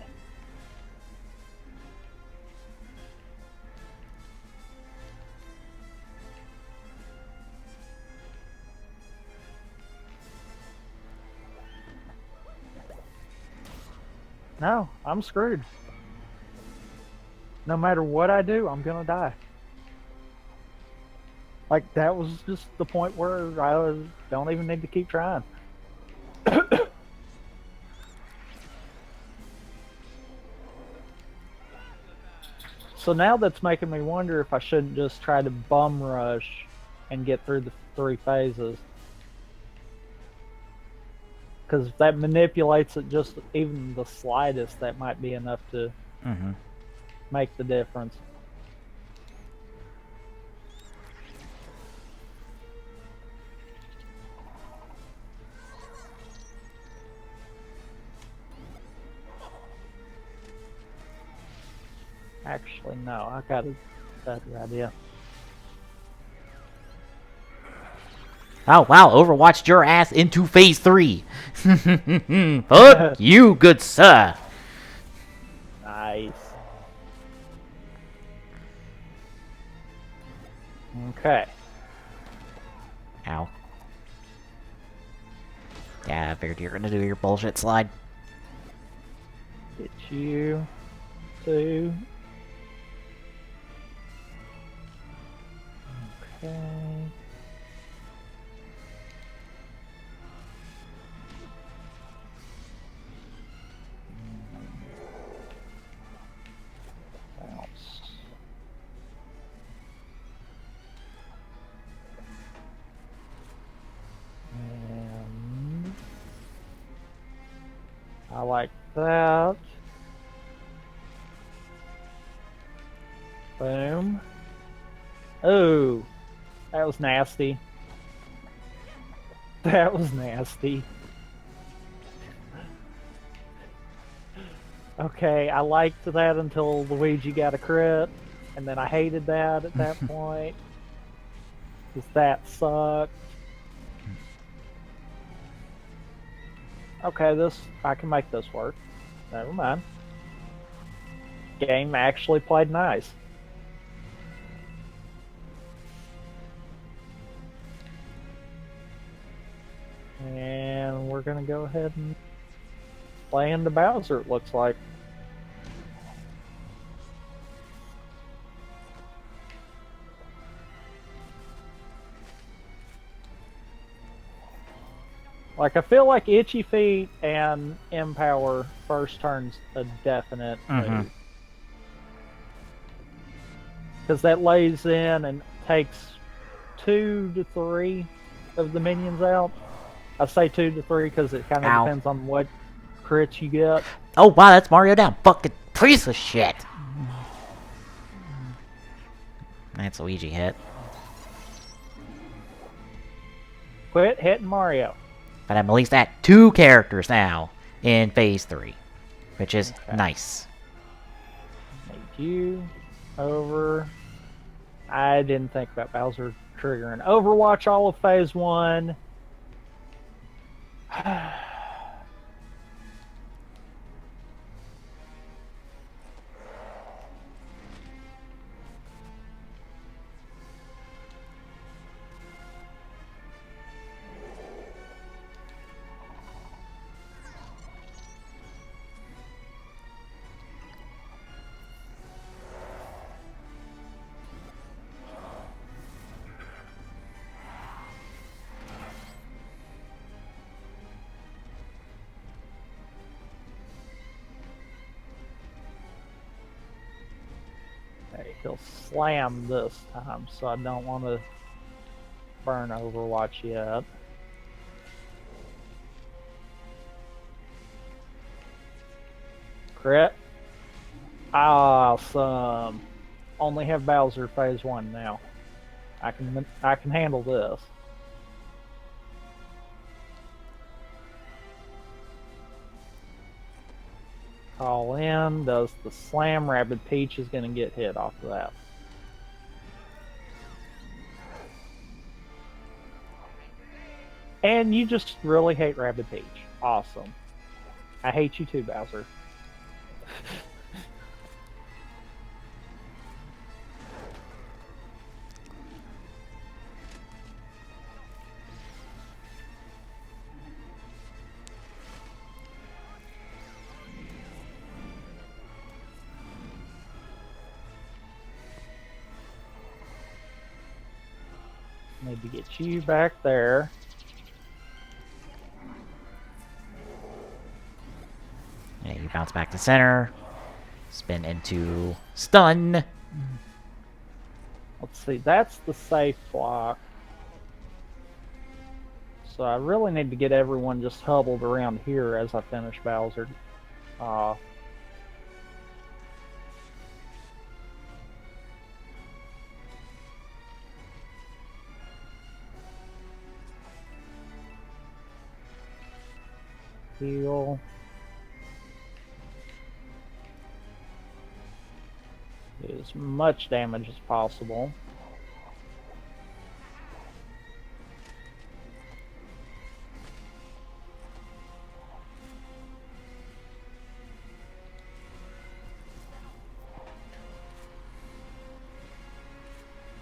S2: No, I'm screwed. No matter what I do, I'm gonna die. Like, that was just the point where don't even need to keep trying. So now that's making me wonder if I shouldn't just try to bum rush and get through the 3 phases. Because if that manipulates it just even the slightest, that might be enough to make the difference. Actually, no, I got a better idea.
S1: Oh, wow, Overwatched your ass into Phase 3. Fuck you, good sir.
S2: Nice. Okay.
S1: Ow. Yeah, I figured you were gonna do your bullshit slide.
S2: Get you to. Okay. Bounce. And I like that. Boom. Oh, that was nasty. That was nasty. Okay, I liked that until Luigi got a crit, and then I hated that at that point. Because that sucked. Okay, I can make this work. Never mind. Game actually played nice. And we're gonna go ahead and play into Bowser, it looks like. Like, I feel like Itchy Feet and Empower first turn's a definite move. Because that lays in and takes 2 to 3 of the minions out. I say 2 to 3 because it kind of depends on what crits you get.
S1: Oh, wow, that's Mario down. Fucking piece of shit. That's Luigi hit.
S2: Quit hitting Mario.
S1: But I'm at least at 2 characters now in Phase 3, which is nice.
S2: Need you over. I didn't think about Bowser triggering Overwatch all of Phase 1. He'll slam this time, so I don't want to burn Overwatch yet. Crit. Awesome. Only have Bowser Phase 1 now. I can handle this. Call in, does the slam. Rabbid Peach is going to get hit off of that. And you just really hate Rabbid Peach. Awesome. I hate you too, Bowser. Need to get you back there.
S1: Yeah, you bounce back to center. Spin into stun.
S2: Let's see, that's the safe block. So I really need to get everyone just huddled around here as I finish Bowser. Heal. Do as much damage as possible.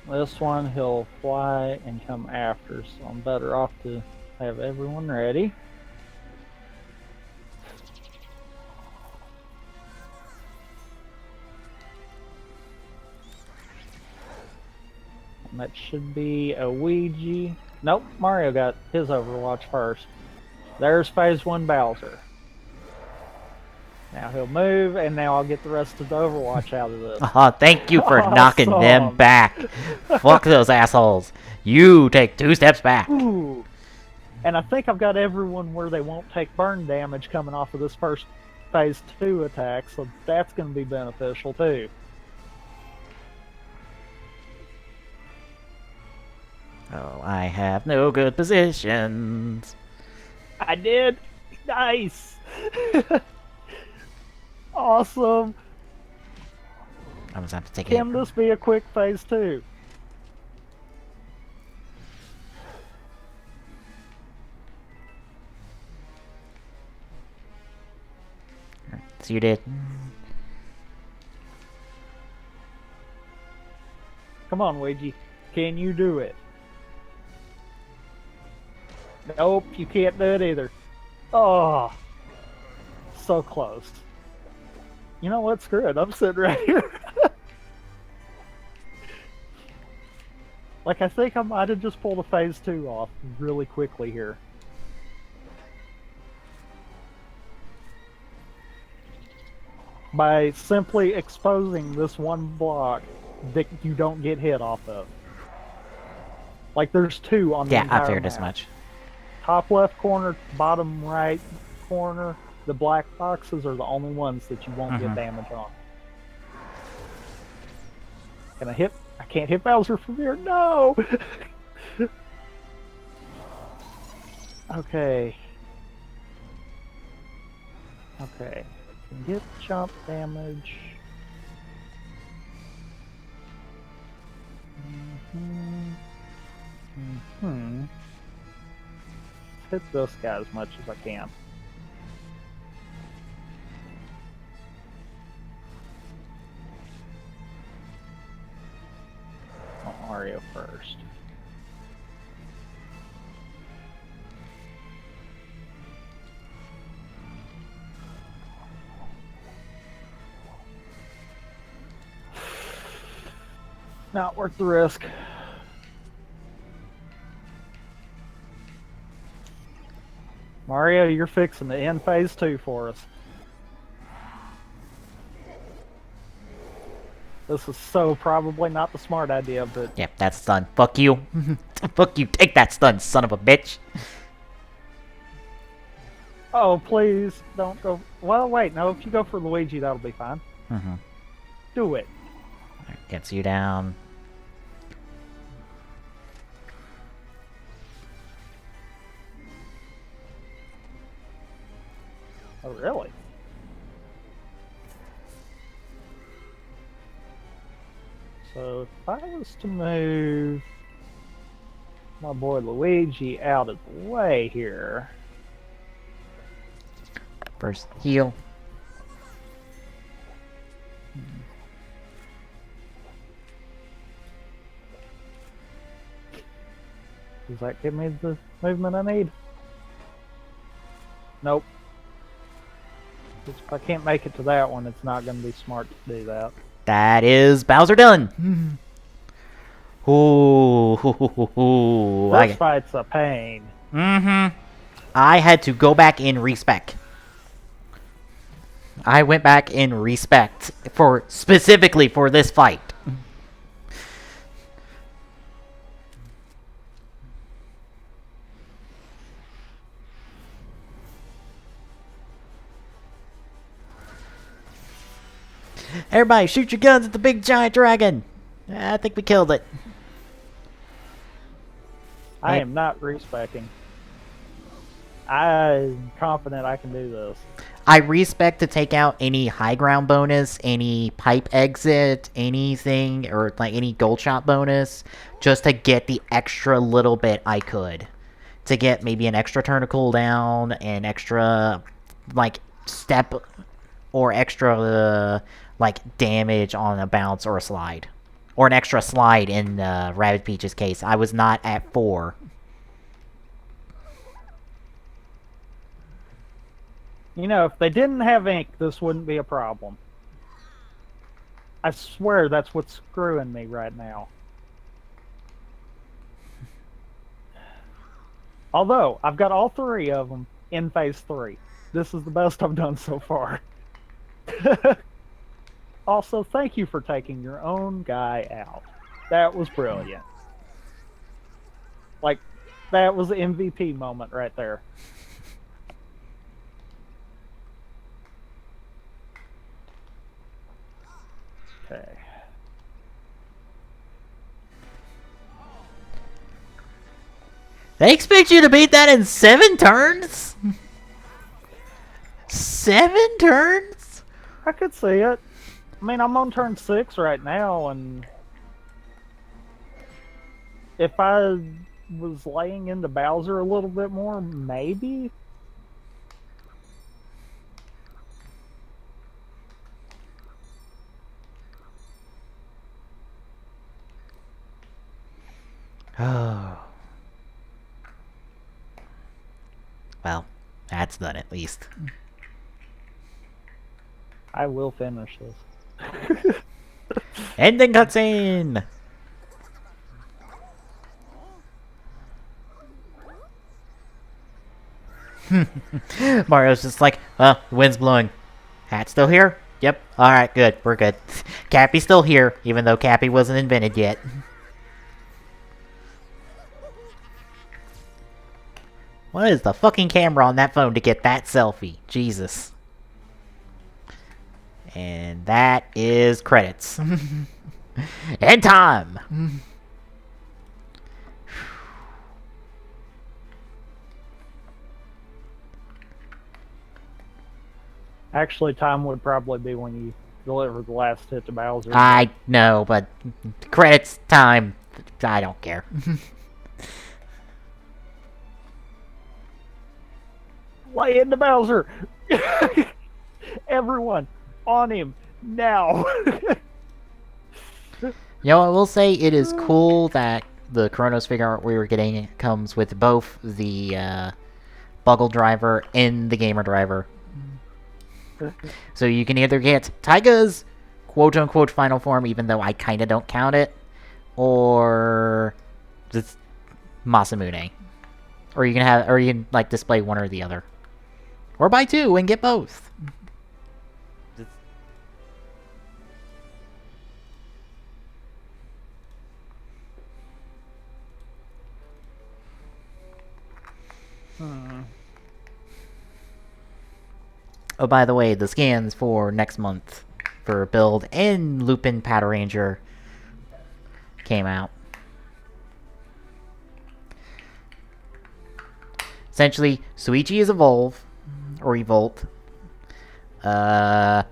S2: This one he'll fly and come after, so I'm better off to have everyone ready. And that should be a Ouija. Nope, Mario got his Overwatch first. There's Phase 1 Bowser. Now he'll move, and now I'll get the rest of the Overwatch out of this.
S1: Oh, thank you for knocking them back. Fuck those assholes. You take 2 steps back.
S2: Ooh. And I think I've got everyone where they won't take burn damage coming off of this first Phase 2 attack, so that's going to be beneficial too.
S1: Oh, I have no good positions.
S2: I did. Nice. Awesome.
S1: I'm gonna have to take
S2: Can this be a quick Phase 2?
S1: So you did.
S2: Come on, Ouija. Can you do it? Nope, you can't do it either. Oh, so close. You know what? Screw it. I'm sitting right here. Like, I think I might have just pulled a Phase 2 off really quickly here. By simply exposing this one block that you don't get hit off of. Like, there's 2 on the entire
S1: I figured
S2: map.
S1: as much.
S2: Top left corner, bottom right corner, the black boxes are the only ones that you won't get damage on. Can I hit? I can't hit Bowser from here. No! Okay. Okay. Can get jump damage. Hit this guy as much as I can. Mario first. Not worth the risk. Mario, you're fixing to end phase 2 for us. This is so probably not the smart idea, but...
S1: Yep, that's stun. Fuck you. Fuck you. Take that stun, son of a bitch.
S2: Oh, please, don't go... Well, wait, no, if you go for Luigi, that'll be fine.
S1: Mm-hmm.
S2: Do it.
S1: Gets you down.
S2: Oh, really? So, if I was to move my boy Luigi out of the way here...
S1: First heal.
S2: Does that give me the movement I need? Nope. If I can't make it to that one, it's not going to be smart to do that.
S1: That is Bowser done. Ooh.
S2: This fight's a pain.
S1: Mm-hmm. I had to go back in respec. I went back in respect for specifically for this fight. Everybody, shoot your guns at the big giant dragon. I think we killed it.
S2: I am not respecting. I'm confident I can do this.
S1: I respect to take out any high ground bonus, any pipe exit, anything, or like any gold shot bonus, just to get the extra little bit I could. To get maybe an extra turn of cooldown, an extra, like, step, or extra, like, damage on a bounce or a slide. Or an extra slide in Rabbids Peach's case. I was not at 4.
S2: You know, if they didn't have ink, this wouldn't be a problem. I swear that's what's screwing me right now. Although, I've got all 3 of them in phase 3. This is the best I've done so far. Also, thank you for taking your own guy out. That was brilliant. Like, that was the MVP moment right there. Okay.
S1: They expect you to beat that in 7 turns? 7 turns?
S2: I could see it. I mean, I'm on turn 6 right now, and if I was laying into Bowser a little bit more, maybe?
S1: Oh. Well, that's done at least.
S2: I will finish this.
S1: Ending cutscene! Mario's just like, the wind's blowing. Hat's still here? Yep. Alright, good. We're good. Cappy's still here, even though Cappy wasn't invented yet. What is the fucking camera on that phone to get that selfie? Jesus. And that is credits. And time!
S2: Actually, time would probably be when you deliver the last hit to Bowser.
S1: I know, but credits time. I don't care.
S2: Lay into Bowser! Everyone, on him, now!
S1: You know, I will say it is cool that the Chronos figure art we were getting comes with both the Buggle driver and the Gamer driver. So you can either get Taiga's quote-unquote final form, even though I kind of don't count it, or just Masamune. Or you can like display one or the other. Or buy two and get both. Oh, by the way, the scans for next month for Build and Lupin Pataranger came out. Essentially, Suichi is Evolve, or Evolt.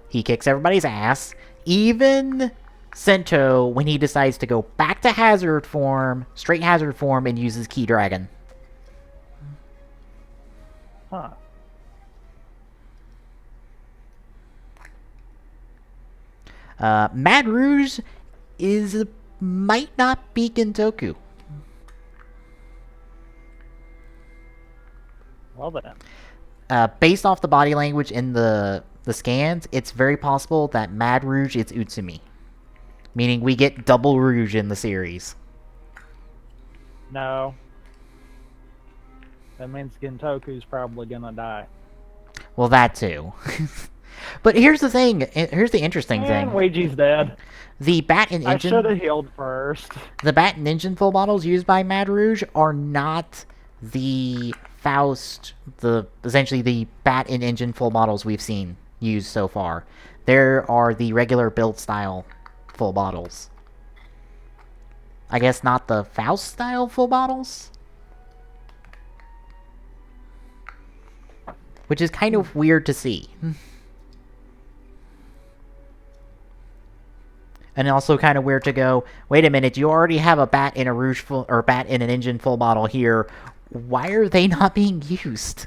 S1: He kicks everybody's ass. Even Sento, when he decides to go back to Hazard form, straight Hazard form, and uses Key Dragon.
S2: Huh.
S1: Mad Rouge might not be Gintoku.
S2: Well then.
S1: Based off the body language in the scans, it's very possible that Mad Rouge is Utsumi. Meaning we get double Rouge in the series.
S2: No. That means Gintoku's probably gonna die.
S1: Well, that too. But here's the thing. Here's the interesting thing.
S2: Luigi's dead.
S1: The Bat and Engine...
S2: I should have healed first.
S1: The Bat and Engine full models used by Mad Rouge are not the Faust... essentially the Bat and Engine full models we've seen used so far. There are the regular build style full models. I guess not the Faust style full models? Which is kind of weird to see. And also kind of weird to go, wait a minute, you already have a Bat in a Rouge full, or Bat in an Engine full model here. Why are they not being used?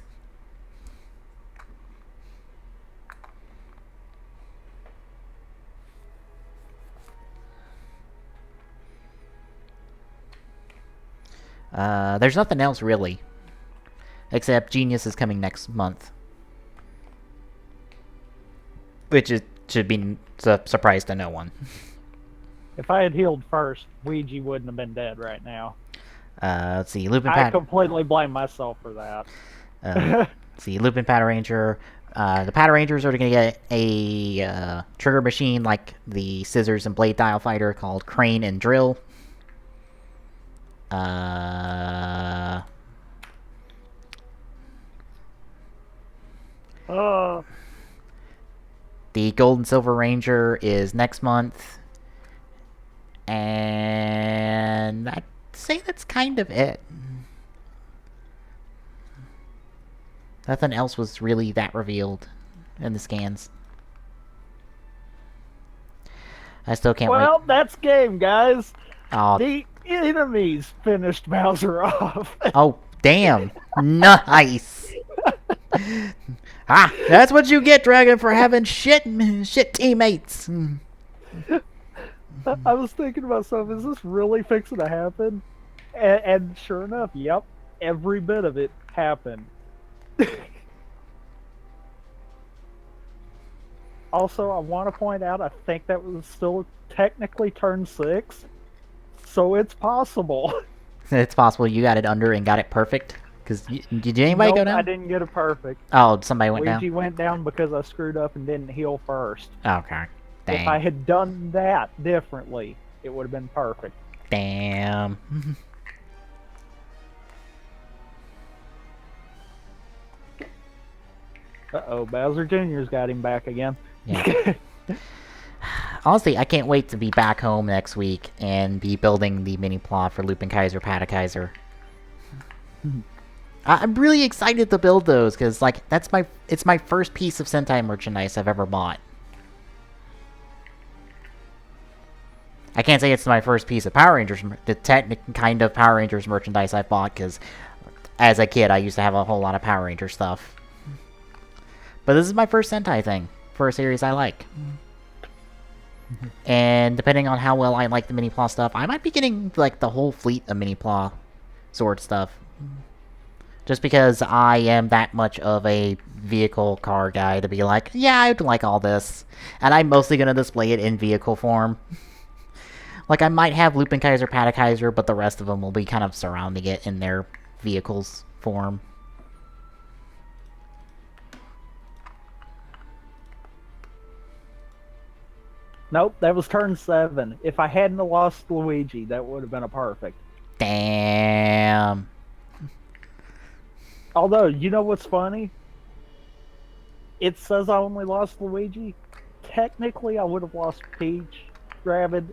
S1: There's nothing else really. Except Genius is coming next month. Which should be a surprise to no one.
S2: If I had healed first, Luigi wouldn't have been dead right now.
S1: Let's see, Lupin
S2: I completely blame myself for that.
S1: Let's see, Lupin Pataranger. The Patarangers are going to get a trigger machine like the Scissors and Blade Dial Fighter called Crane and Drill. The Gold and Silver Ranger is next month. And I'd say that's kind of it. Nothing else was really that revealed in the scans. I still can't wait.
S2: Well, that's game, guys.
S1: Oh.
S2: The enemies finished Bowser off.
S1: Oh, damn. Nice. That's what you get, Dragon, for having shit teammates.
S2: I was thinking about myself, is this really fixing to happen? And sure enough, yep, every bit of it happened. Also, I want to point out, I think that was still technically turn 6, so it's possible.
S1: It's possible you got it under and got it perfect. Because did anybody go down?
S2: I didn't get it perfect.
S1: Oh, somebody went down?
S2: Luigi went down because I screwed up and didn't heal first.
S1: Okay. Dang.
S2: If I had done that differently, it would have been perfect.
S1: Damn.
S2: Uh-oh, Bowser Jr.'s got him back again.
S1: Yeah. Honestly, I can't wait to be back home next week and be building the mini plot for Lupin Kaiser Patakaiser. I'm really excited to build those because, like, it's my first piece of Sentai merchandise I've ever bought. I can't say it's my first piece of Power Rangers, the kind of Power Rangers merchandise I've bought, because as a kid I used to have a whole lot of Power Ranger stuff. But this is my first Sentai thing for a series I like. And depending on how well I like the Mini-Pla stuff, I might be getting, like, the whole fleet of Mini-Pla sword stuff. Just because I am that much of a vehicle car guy to be like, yeah, I'd like all this. And I'm mostly going to display it in vehicle form. Like, I might have Lupin Kaiser, Patakaiser, but the rest of them will be kind of surrounding it in their vehicles form.
S2: Nope, that was turn 7. If I hadn't lost Luigi, that would have been a perfect.
S1: Damn.
S2: Although, you know what's funny? It says I only lost Luigi. Technically, I would have lost Peach, Rabbids,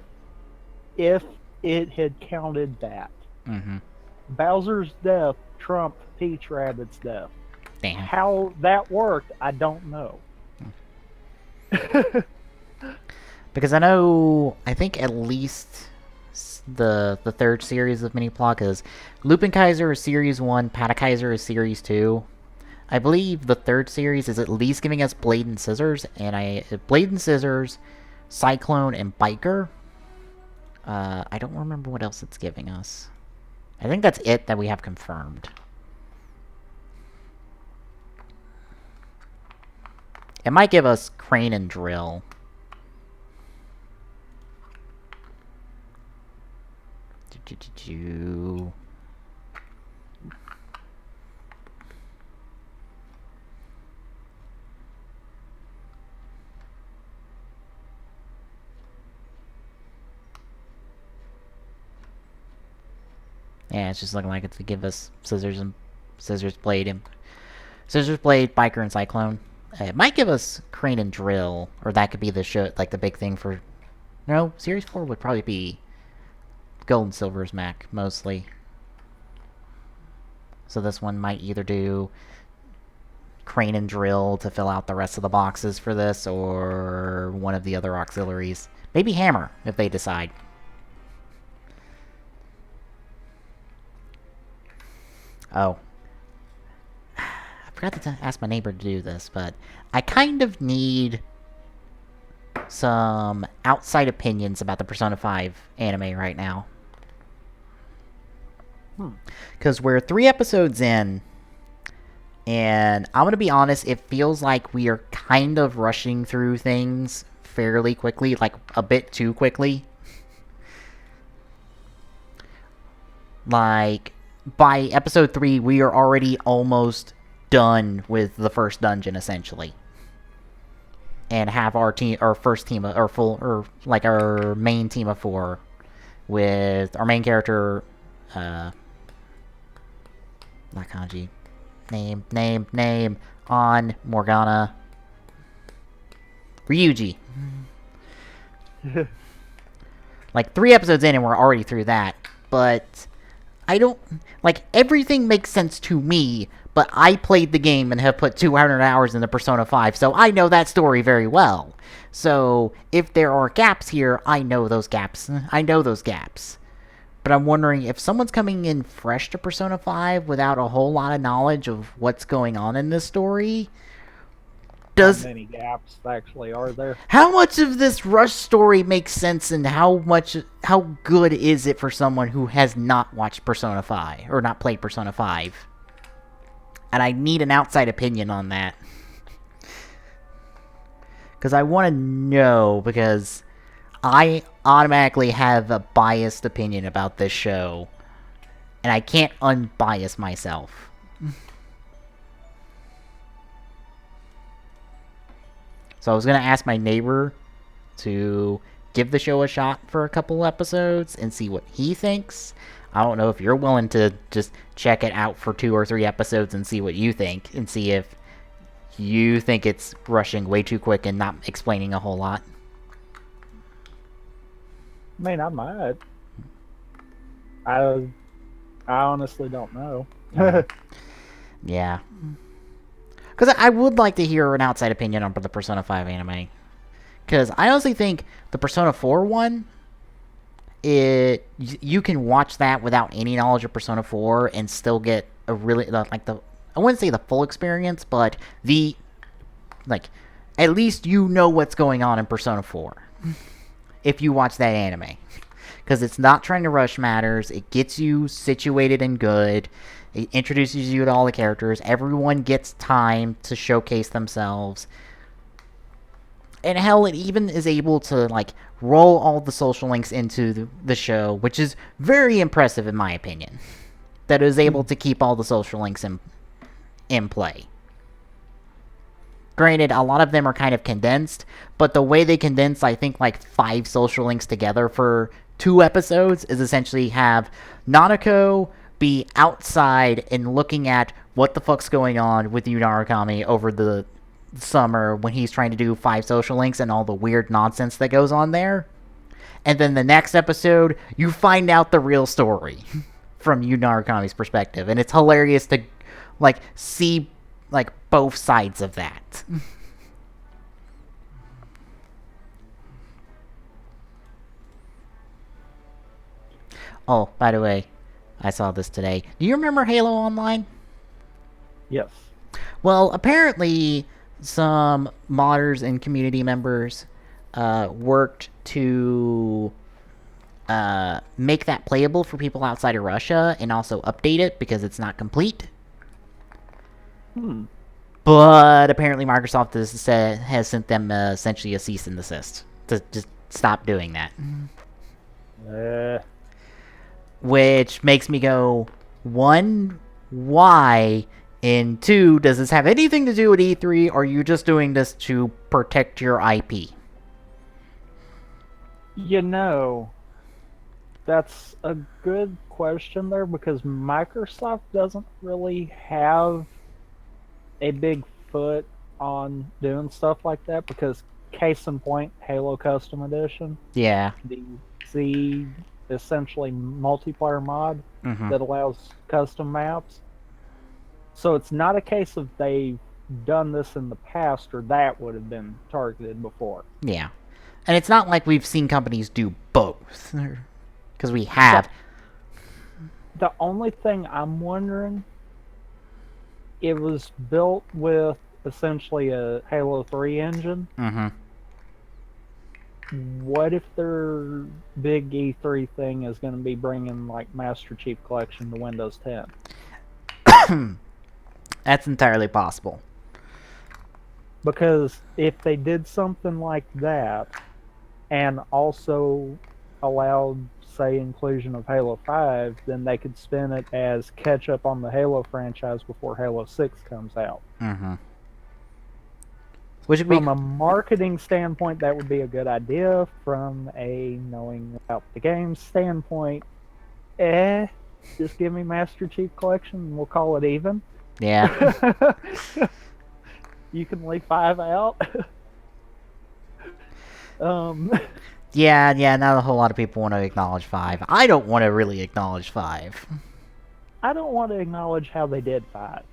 S2: if it had counted that.
S1: Mm-hmm.
S2: Bowser's death trumped Peach Rabbids' death.
S1: Damn.
S2: How that worked, I don't know.
S1: Because I think at least the third series of Mini-Pla, because Lupin Kaiser is Series 1, Patakaiser is Series 2. I believe the third series is at least giving us Blade and Scissors, and Blade and Scissors, Cyclone, and Biker. I don't remember what else it's giving us. I think that's it that we have confirmed. It might give us Crane and Drill. Yeah, it's just looking like it's to give us Scissors, Blade, Biker, and Cyclone. It might give us Crane and Drill, or that could be the show, like the big thing for. No, Series 4 would probably be Gold and Silver's Mac mostly. So this one might either do Crane and Drill to fill out the rest of the boxes for this, or one of the other auxiliaries. Maybe Hammer if they decide. Oh. I forgot to ask my neighbor to do this, but I kind of need some outside opinions about the Persona 5 anime right now. Because we're 3 episodes in, and I'm going to be honest, it feels like we are kind of rushing through things fairly quickly, like a bit too quickly. Like, by episode 3, we are already almost done with the first dungeon, essentially. And have our first team, our main team of 4, with our main character, not kanji, name, on Morgana, Ryuji. Like, 3 episodes in and we're already through that, but I don't, like, everything makes sense to me, but I played the game and have put 200 hours into Persona 5, so I know that story very well. So, if there are gaps here, I know those gaps. But I'm wondering, if someone's coming in fresh to Persona 5 without a whole lot of knowledge of what's going on in this story,
S2: how many gaps actually are there?
S1: How much of this rush story makes sense, and how good is it for someone who has not watched Persona 5, or not played Persona 5? And I need an outside opinion on that. Because I want to know, because I automatically have a biased opinion about this show, and I can't unbias myself. So I was going to ask my neighbor to give the show a shot for a couple episodes and see what he thinks. I don't know if you're willing to just check it out for 2 or 3 episodes and see what you think, and see if you think it's rushing way too quick and not explaining a whole lot.
S2: I mean, I might. I honestly don't know.
S1: Yeah. Because I would like to hear an outside opinion on the Persona 5 anime. Because I honestly think the Persona 4 one, you can watch that without any knowledge of Persona 4 and still get a really, like, I wouldn't say the full experience, but at least you know what's going on in Persona 4 if you watch that anime. Because it's not trying to rush matters, it gets you situated and good, it introduces you to all the characters, everyone gets time to showcase themselves. And hell, it even is able to, like, roll all the social links into the show, which is very impressive in my opinion. That it is able to keep all the social links in play. Granted, a lot of them are kind of condensed, but the way they condense, I think, like 5 social links together for 2 episodes is essentially have Nanako be outside and looking at what the fuck's going on with Yu Narukami over the summer when he's trying to do 5 social links and all the weird nonsense that goes on there. And then the next episode, you find out the real story from Yu Narukami's perspective. And it's hilarious to, like, see, like, both sides of that. Oh, by the way, I saw this today. Do you remember Halo Online?
S2: Yes.
S1: Well, apparently, some modders and community members worked to make that playable for people outside of Russia and also update it because it's not complete. But apparently Microsoft has sent them essentially a cease and desist to just stop doing that. Which makes me go, 1, why? And 2, does this have anything to do with E3, or are you just doing this to protect your IP?
S2: You know, that's a good question there because Microsoft doesn't really have a big foot on doing stuff like that because case in point, Halo Custom Edition.
S1: Yeah.
S2: The essentially multiplayer mod that allows custom maps. So it's not a case of they've done this in the past or that would have been targeted before.
S1: Yeah. And it's not like we've seen companies do both. Because we have.
S2: The only thing I'm wondering, it was built with essentially a Halo 3 engine. What if their big E3 thing is going to be bringing like Master Chief Collection to Windows 10?
S1: That's entirely possible.
S2: Because if they did something like that and also allowed, say, inclusion of Halo 5, then they could spin it as catch up on the Halo franchise before Halo 6 comes out. From a marketing standpoint, that would be a good idea. From a knowing about the game standpoint, just give me Master Chief Collection and we'll call it even.
S1: Yeah.
S2: You can leave 5 out.
S1: Yeah, not a whole lot of people want to acknowledge 5. I don't want to really acknowledge 5.
S2: I don't want to acknowledge how they did 5.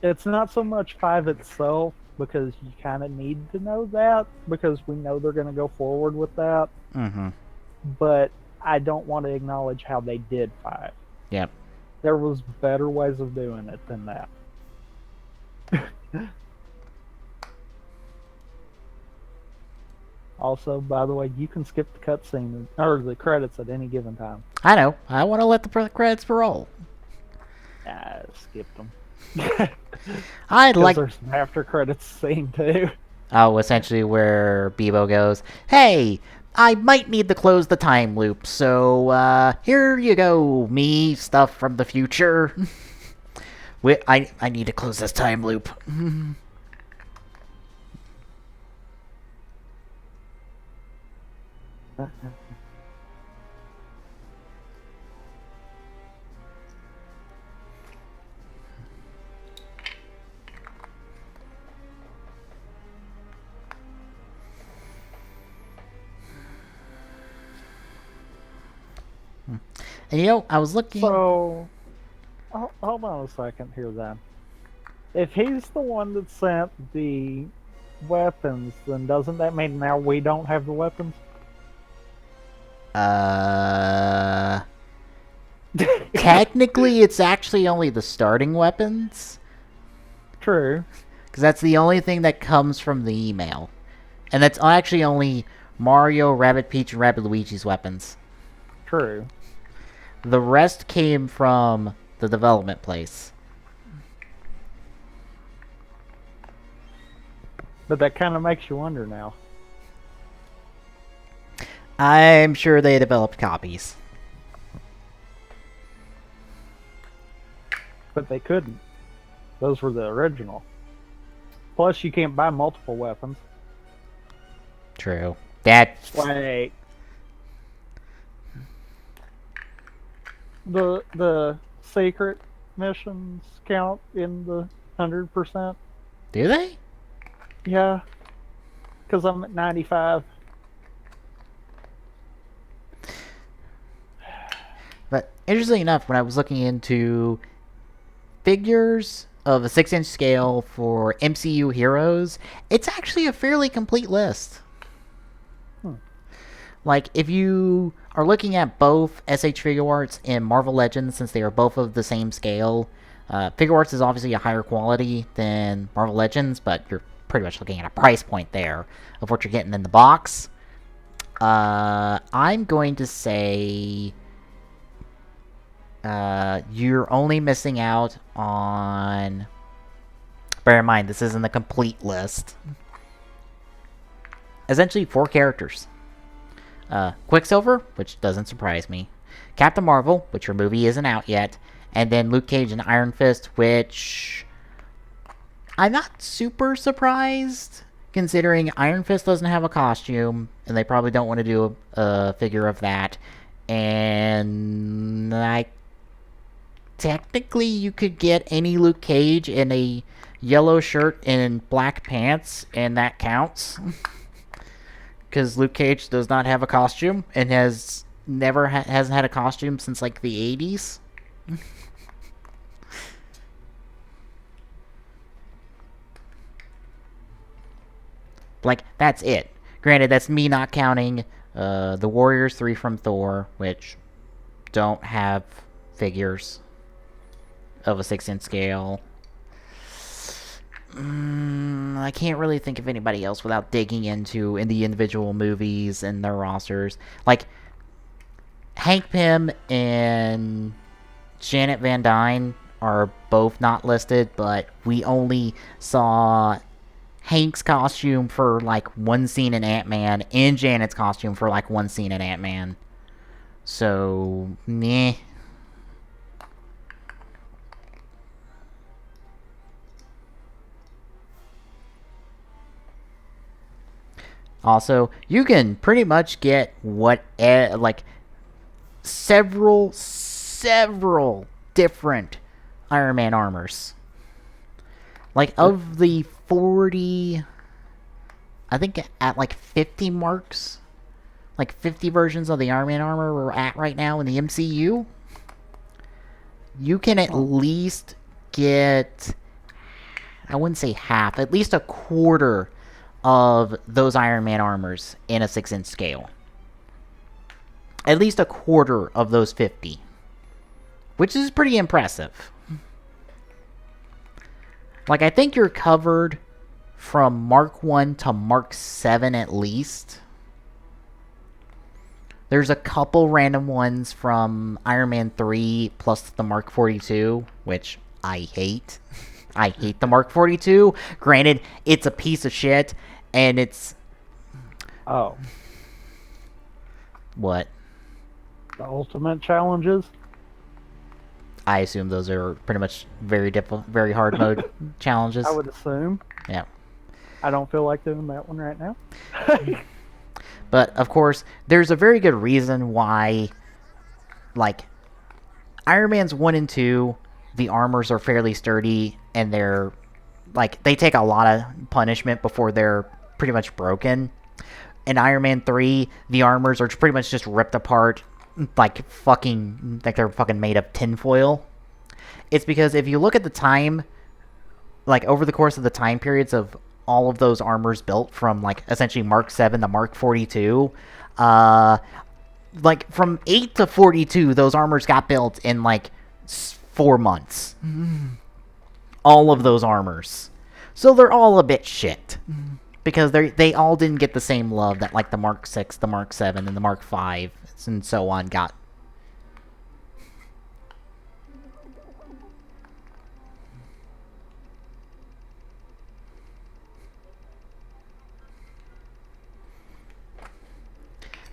S2: It's not so much 5 itself, because you kind of need to know that, because we know they're going to go forward with that. But I don't want to acknowledge how they did 5.
S1: Yep.
S2: There was better ways of doing it than that. Also, by the way, you can skip the cutscene or the credits at any given time.
S1: I know. I want to let the credits roll.
S2: I skipped them.
S1: I'd like.
S2: There's an after credits scene too.
S1: Oh, essentially where Bebo goes, "Hey, I might need to close the time loop, so here you go, me stuff from the future. I need to close this time loop." And I was looking.
S2: So, hold on a second here then. If he's the one that sent the weapons, then doesn't that mean now we don't have the weapons?
S1: Technically, it's actually only the starting weapons.
S2: True.
S1: Because that's the only thing that comes from the email. And that's actually only Mario, Rabbid Peach, and Rabbid Luigi's weapons.
S2: True.
S1: The rest came from the development place.
S2: But that kind of makes you wonder now.
S1: I'm sure they developed copies.
S2: But they couldn't. Those were the original. Plus, you can't buy multiple weapons.
S1: True. That's...
S2: Wait. The secret missions count in the 100%?
S1: Do they?
S2: Yeah. Because I'm at 95.
S1: But interestingly enough, when I was looking into figures of a 6-inch scale for MCU heroes, it's actually a fairly complete list. Like, if you are looking at both SH Figure Arts and Marvel Legends, since they are both of the same scale, Figure Arts is obviously a higher quality than Marvel Legends, but you're pretty much looking at a price point there of what you're getting in the box. I'm going to say you're only missing out on... Bear in mind, this isn't a complete list. Essentially, 4 characters. Quicksilver, which doesn't surprise me. Captain Marvel, which her movie isn't out yet. And then Luke Cage and Iron Fist, which... I'm not super surprised, considering Iron Fist doesn't have a costume, and they probably don't want to do a figure of that. And... technically, you could get any Luke Cage in a yellow shirt and black pants, and that counts. Because Luke Cage does not have a costume, and has never hasn't had a costume since, like, the 80s. Like, that's it. Granted, that's me not counting the Warriors 3 from Thor, which don't have figures of a 6-inch scale. I can't really think of anybody else without digging into in the individual movies and their rosters. Like, Hank Pym and Janet Van Dyne are both not listed, but we only saw Hank's costume for, like, one scene in Ant-Man, and Janet's costume for, like, one scene in Ant-Man. So, meh. Also, you can pretty much get like, several different Iron Man armors. Like, of the 40, I think at like 50 marks, like 50 versions of the Iron Man armor we're at right now in the MCU, you can at least get, I wouldn't say half, at least a quarter of those Iron Man armors in a 6-inch scale. At least a quarter of those 50. Which is pretty impressive. Like, I think you're covered from Mark 1 to Mark 7 at least. There's a couple random ones from Iron Man 3 plus the Mark 42, which I hate. I hate the Mark 42. Granted, it's a piece of shit, and it's...
S2: Oh.
S1: What?
S2: The ultimate challenges?
S1: I assume those are pretty much very hard mode challenges.
S2: I would assume.
S1: Yeah.
S2: I don't feel like doing that one right now.
S1: But, of course, there's a very good reason why, like, Iron Man's 1 and 2, the armors are fairly sturdy, and they're, like, they take a lot of punishment before they're pretty much broken. In Iron Man 3, the armors are pretty much just ripped apart, like they're fucking made of tinfoil. It's because if you look at the time, like over the course of the time periods of all of those armors built from like essentially Mark 7 to Mark 42, like from 8 to 42, those armors got built in like 4 months. All of those armors. So they're all a bit shit. Because they all didn't get the same love that like the Mark 6, the Mark 7, and the Mark 5 and so on got.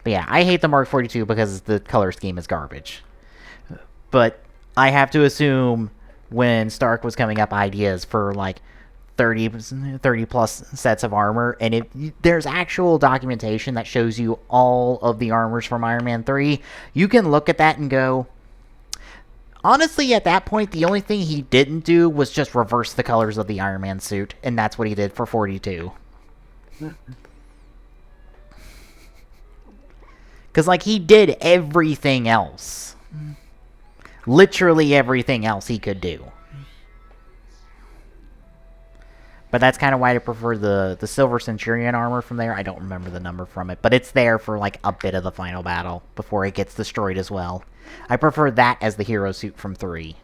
S1: But yeah, I hate the Mark 42 because the color scheme is garbage. But I have to assume when Stark was coming up ideas for like 30 plus sets of armor, and there's actual documentation that shows you all of the armors from Iron Man 3, you can look at that and go, honestly, at that point, the only thing he didn't do was just reverse the colors of the Iron Man suit, and that's what he did for 42. Because, like, he did everything else. Literally everything else he could do. But that's kind of why I prefer the Silver Centurion armor from there. I don't remember the number from it, but it's there for, like, a bit of the final battle before it gets destroyed as well. I prefer that as the hero suit from 3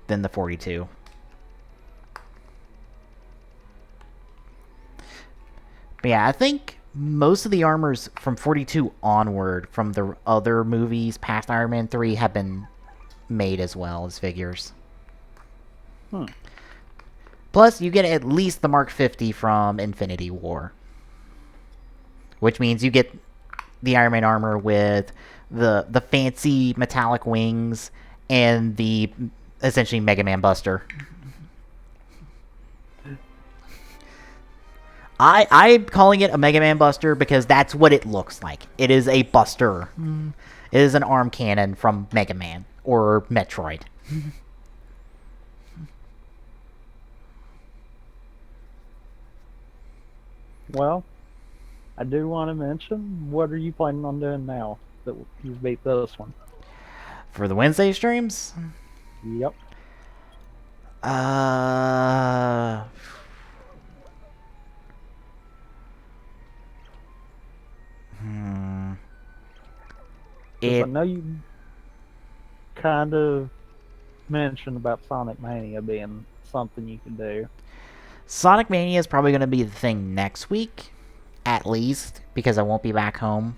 S1: than the 42. But yeah, I think most of the armors from 42 onward from the other movies past Iron Man 3 have been made as well as figures. Plus, you get at least the Mark 50 from Infinity War. Which means you get the Iron Man armor with the fancy metallic wings and the essentially Mega Man Buster. I'm calling it a Mega Man Buster because that's what it looks like. It is a Buster. It is an arm cannon from Mega Man or Metroid.
S2: Well, I do want to mention, what are you planning on doing now that you've beat this one?
S1: For the Wednesday streams?
S2: Yep. I know you kind of mentioned about Sonic Mania being something you can do.
S1: Sonic Mania is probably going to be the thing next week, at least, because I won't be back home.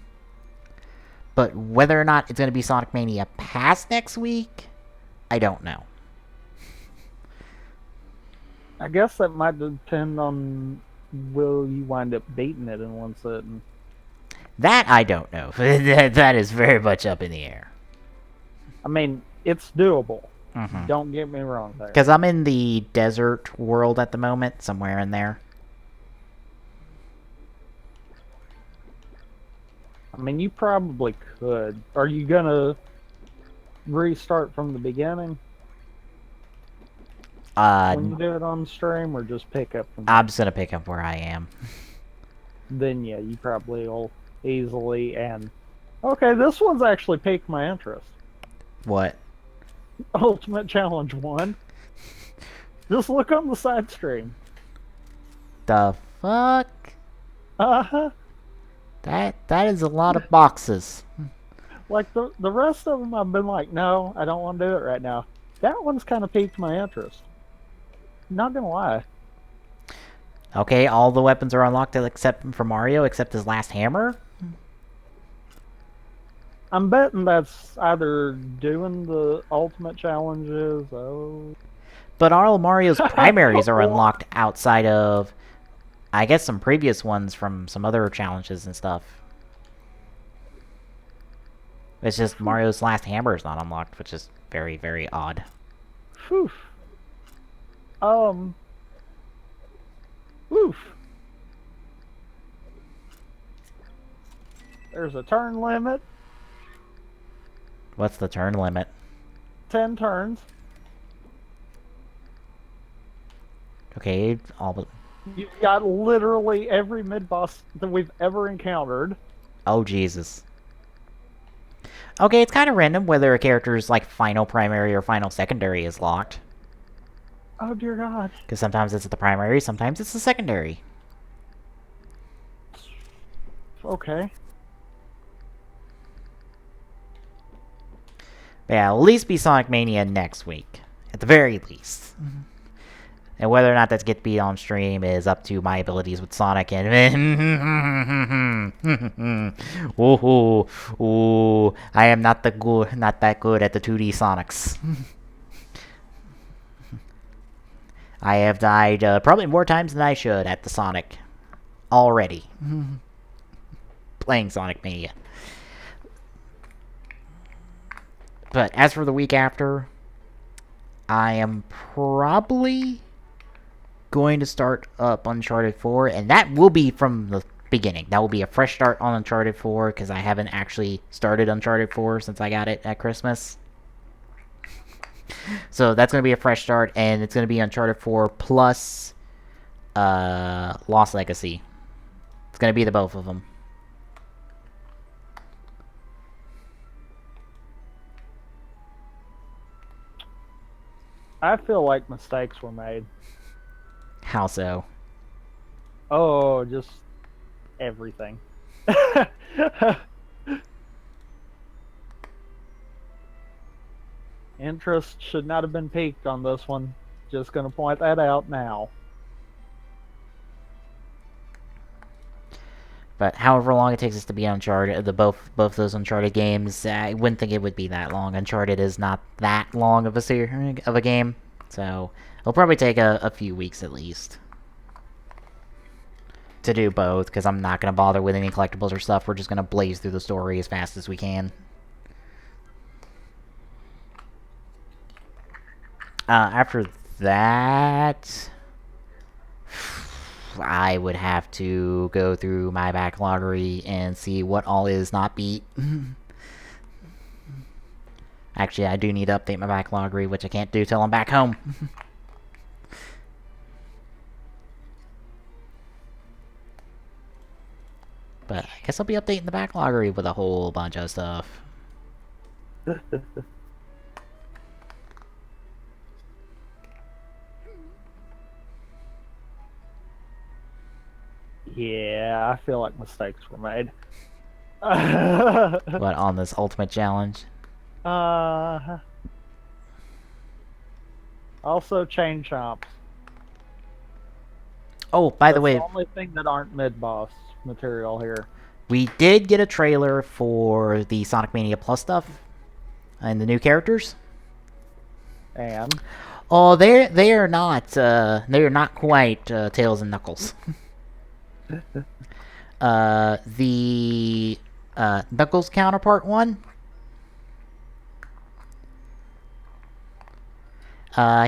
S1: But whether or not it's going to be Sonic Mania past next week, I don't know.
S2: I guess that might depend on will you wind up beating it in one sitting.
S1: That I don't know. That is very much up in the air.
S2: I mean, it's doable. Don't get me wrong there.
S1: Because I'm in the desert world at the moment, somewhere in there.
S2: I mean, you probably could. Are you going to restart from the beginning? When you do it on stream, or just pick up from
S1: I'm just going to pick up where I am.
S2: Then, yeah, you probably will easily and... Okay, this one's actually piqued my interest.
S1: What?
S2: Ultimate Challenge 1. Just look on the side stream.
S1: The fuck?
S2: Uh-huh.
S1: That is a lot of boxes.
S2: Like, the rest of them I've been like, no, I don't want to do it right now. That one's kind of piqued my interest. Not gonna lie.
S1: Okay, all the weapons are unlocked except for Mario, except his last hammer?
S2: I'm betting that's either doing the ultimate challenges. Oh.
S1: But all of Mario's primaries are unlocked outside of, I guess, some previous ones from some other challenges and stuff. It's just Mario's last hammer is not unlocked, which is very, very odd.
S2: Whew. Oof. There's a turn limit.
S1: What's the turn limit?
S2: 10 turns.
S1: Okay, all but...
S2: You've got literally every mid-boss that we've ever encountered.
S1: Oh, Jesus. Okay, it's kind of random whether a character's like final primary or final secondary is locked.
S2: Oh dear God.
S1: Because sometimes it's the primary, sometimes it's the secondary.
S2: Okay.
S1: But yeah, it'll at least be Sonic Mania next week. At the very least. And whether or not that's get beat on stream is up to my abilities with Sonic and ooh, I am not that good at the 2D Sonics. I have died probably more times than I should at the Sonic already. Playing Sonic Mania. But as for the week after, I am probably going to start up Uncharted 4, and that will be from the beginning. That will be a fresh start on Uncharted 4, because I haven't actually started Uncharted 4 since I got it at Christmas. So that's going to be a fresh start, and it's going to be Uncharted 4 plus Lost Legacy. It's going to be the both of them.
S2: I feel like mistakes were made.
S1: How so?
S2: Oh, just everything. Interest should not have been peaked on this one. Just gonna point that out now.
S1: But however long it takes us to be Uncharted, both those Uncharted games, I wouldn't think it would be that long. Uncharted is not that long of a game, so it'll probably take a few weeks at least to do both. Because I'm not gonna bother with any collectibles or stuff. We're just gonna blaze through the story as fast as we can. After that, I would have to go through my backloggery and see what all is not beat. Actually, I do need to update my backloggery, which I can't do till I'm back home. But I guess I'll be updating the backloggery with a whole bunch of stuff.
S2: Yeah, I feel like mistakes were made.
S1: What, on this ultimate challenge?
S2: Also chain chomps.
S1: Oh, by the way,
S2: the only thing that aren't mid-boss material here.
S1: we did get a trailer for the Sonic Mania Plus stuff and the new characters.
S2: And
S1: Oh, they are not quite Tails and Knuckles. The Knuckles counterpart one.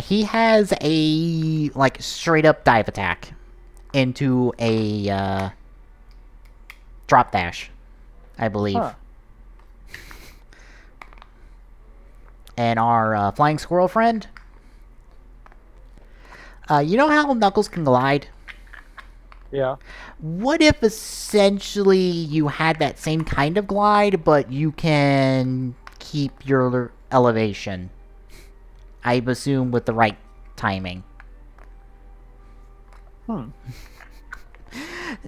S1: He has a like straight up dive attack into a drop dash, I believe.
S2: huh.
S1: And our flying squirrel friend. You know how Knuckles can glide?
S2: Yeah.
S1: What if essentially you had that same kind of glide, but you can keep your elevation? I assume with the right timing.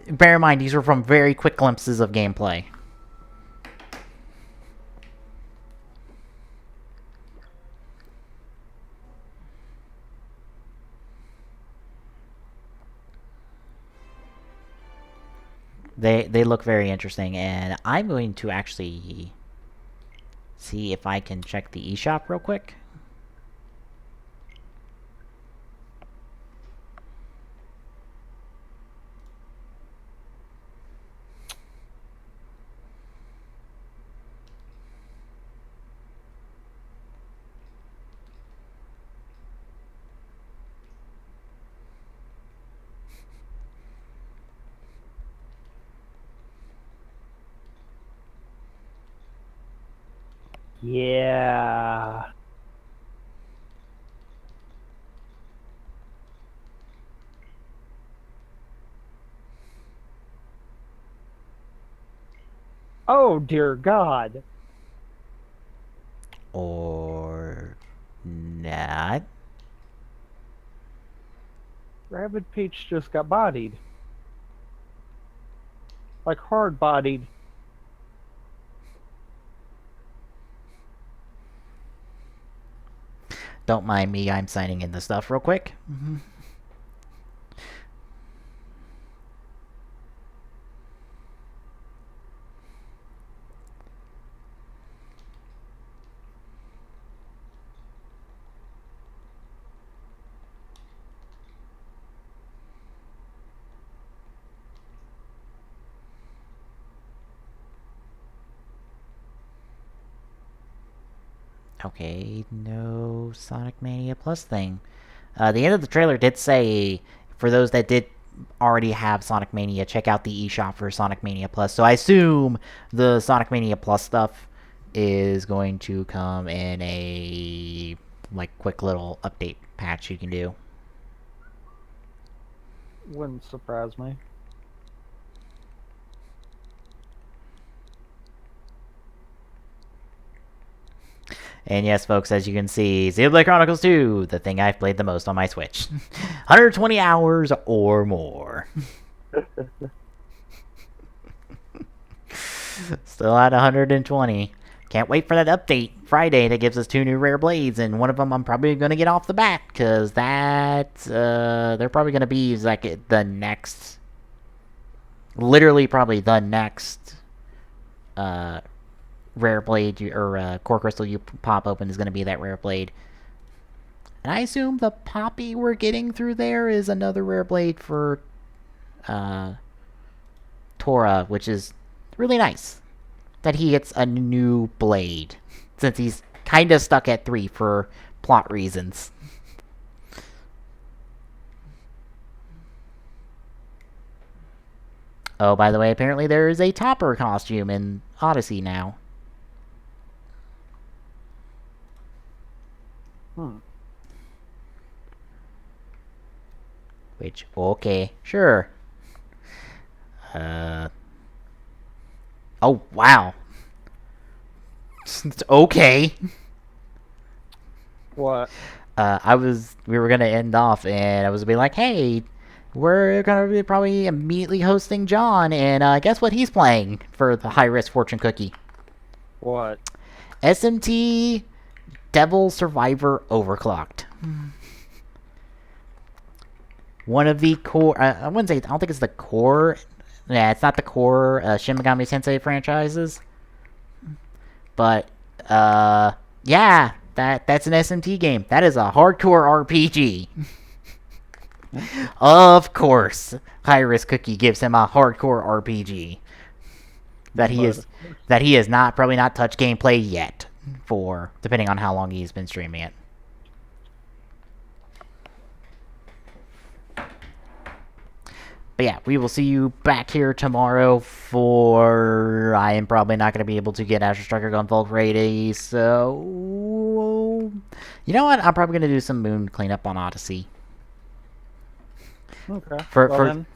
S1: Bear in mind, these were from very quick glimpses of gameplay. They look very interesting, and I'm going to actually see if I can check the eShop real quick.
S2: Yeah. Oh dear God.
S1: Or not.
S2: Rabbid Peach just got bodied. Like hard bodied.
S1: Don't mind me, I'm signing in the stuff real quick. Okay, no Sonic Mania Plus thing. The end of the trailer did say, for those that did already have Sonic Mania, check out the eShop for Sonic Mania Plus. So I assume the Sonic Mania Plus stuff is going to come in a quick little update patch you can do.
S2: Wouldn't surprise me.
S1: And yes, folks, as you can see, Xenoblade Chronicles 2, the thing I've played the most on my Switch. 120 hours or more. Still at 120. Can't wait for that update Friday that gives us 2 new rare blades, and one of them I'm probably going to get off the bat, because they're probably going to be like the next, literally probably the next rare blade or core crystal you pop open is going to be that rare blade. And I assume the Poppy we're getting through there is another rare blade for Tora, which is really nice that he gets a new blade, since he's kind of stuck at 3 for plot reasons. Oh, by the way, apparently there is a Topper costume in Odyssey now. Which, okay, sure. Oh, wow. Okay.
S2: What?
S1: We were gonna end off, and I was gonna be like, hey, we're gonna be probably immediately hosting John, and guess what he's playing for the high-risk fortune cookie?
S2: What?
S1: SMT Devil Survivor Overclocked. One of the core, I wouldn't say, I don't think it's the core, yeah, it's not the core Shin Megami Tensei franchises. But, yeah, that's an SMT game. That is a hardcore RPG. Of course, High Risk Cookie gives him a hardcore RPG that he has not probably not touched gameplay yet, for depending on how long he's been streaming it. But yeah, we will see you back here tomorrow for... I am probably not going to be able to get Astro Striker Gunvolt ready, so... You know what? I'm probably going to do some moon cleanup on Odyssey.
S2: Okay. Then,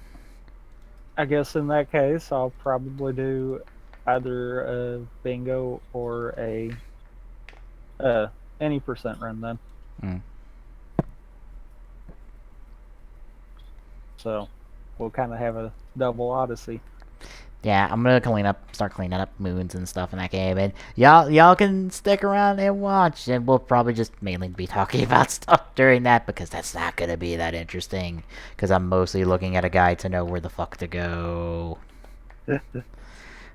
S2: I guess in that case, I'll probably do either a bingo or a any percent run then. So we'll kind of have a double Odyssey.
S1: Yeah, I'm gonna start cleaning up moons and stuff in that game, and y'all can stick around and watch, and we'll probably just mainly be talking about stuff during that, because that's not gonna be that interesting, because I'm mostly looking at a guide to know where the fuck to go.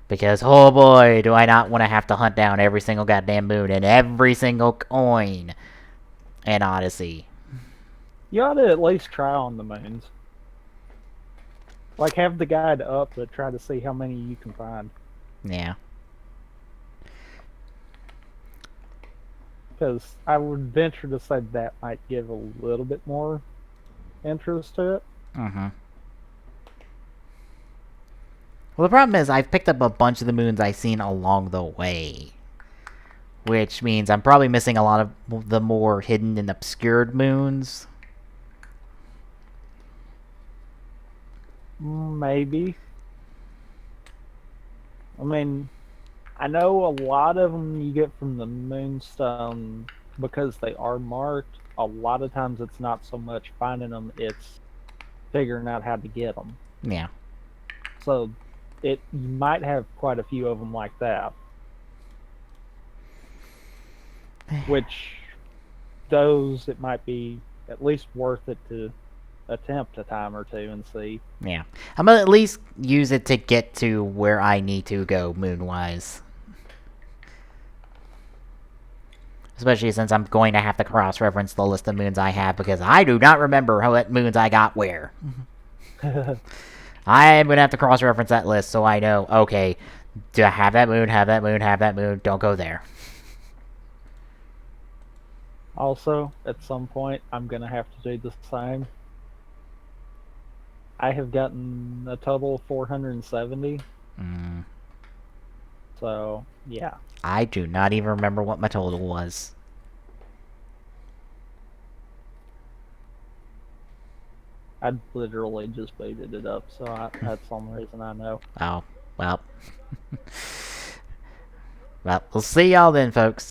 S1: Because, oh boy, do I not want to have to hunt down every single goddamn moon and every single coin in Odyssey.
S2: You ought to at least try on the moons. Like, have the guide up to try to see how many you can find.
S1: Yeah.
S2: Because I would venture to say that might give a little bit more interest to it.
S1: Mm-hmm. Well, the problem is I've picked up a bunch of the moons I've seen along the way. Which means I'm probably missing a lot of the more hidden and obscured moons.
S2: Maybe. I mean, I know a lot of them you get from the moonstone because they are marked. A lot of times it's not so much finding them; it's figuring out how to get them.
S1: Yeah.
S2: So you might have quite a few of them like that, which those it might be at least worth it to attempt a time or two and see.
S1: Yeah. I'm gonna at least use it to get to where I need to go moon-wise. Especially since I'm going to have to cross-reference the list of moons I have, because I do not remember what moons I got where. I am going to have to cross-reference that list so I know, okay, do I have that moon, have that moon, have that moon, don't go there.
S2: Also, at some point, I'm going to have to do the same. I have gotten a total of 470. So, yeah.
S1: I do not even remember what my total was.
S2: I literally just booted it up, so that's the only reason I know.
S1: Oh, well. Well, we'll see y'all then, folks.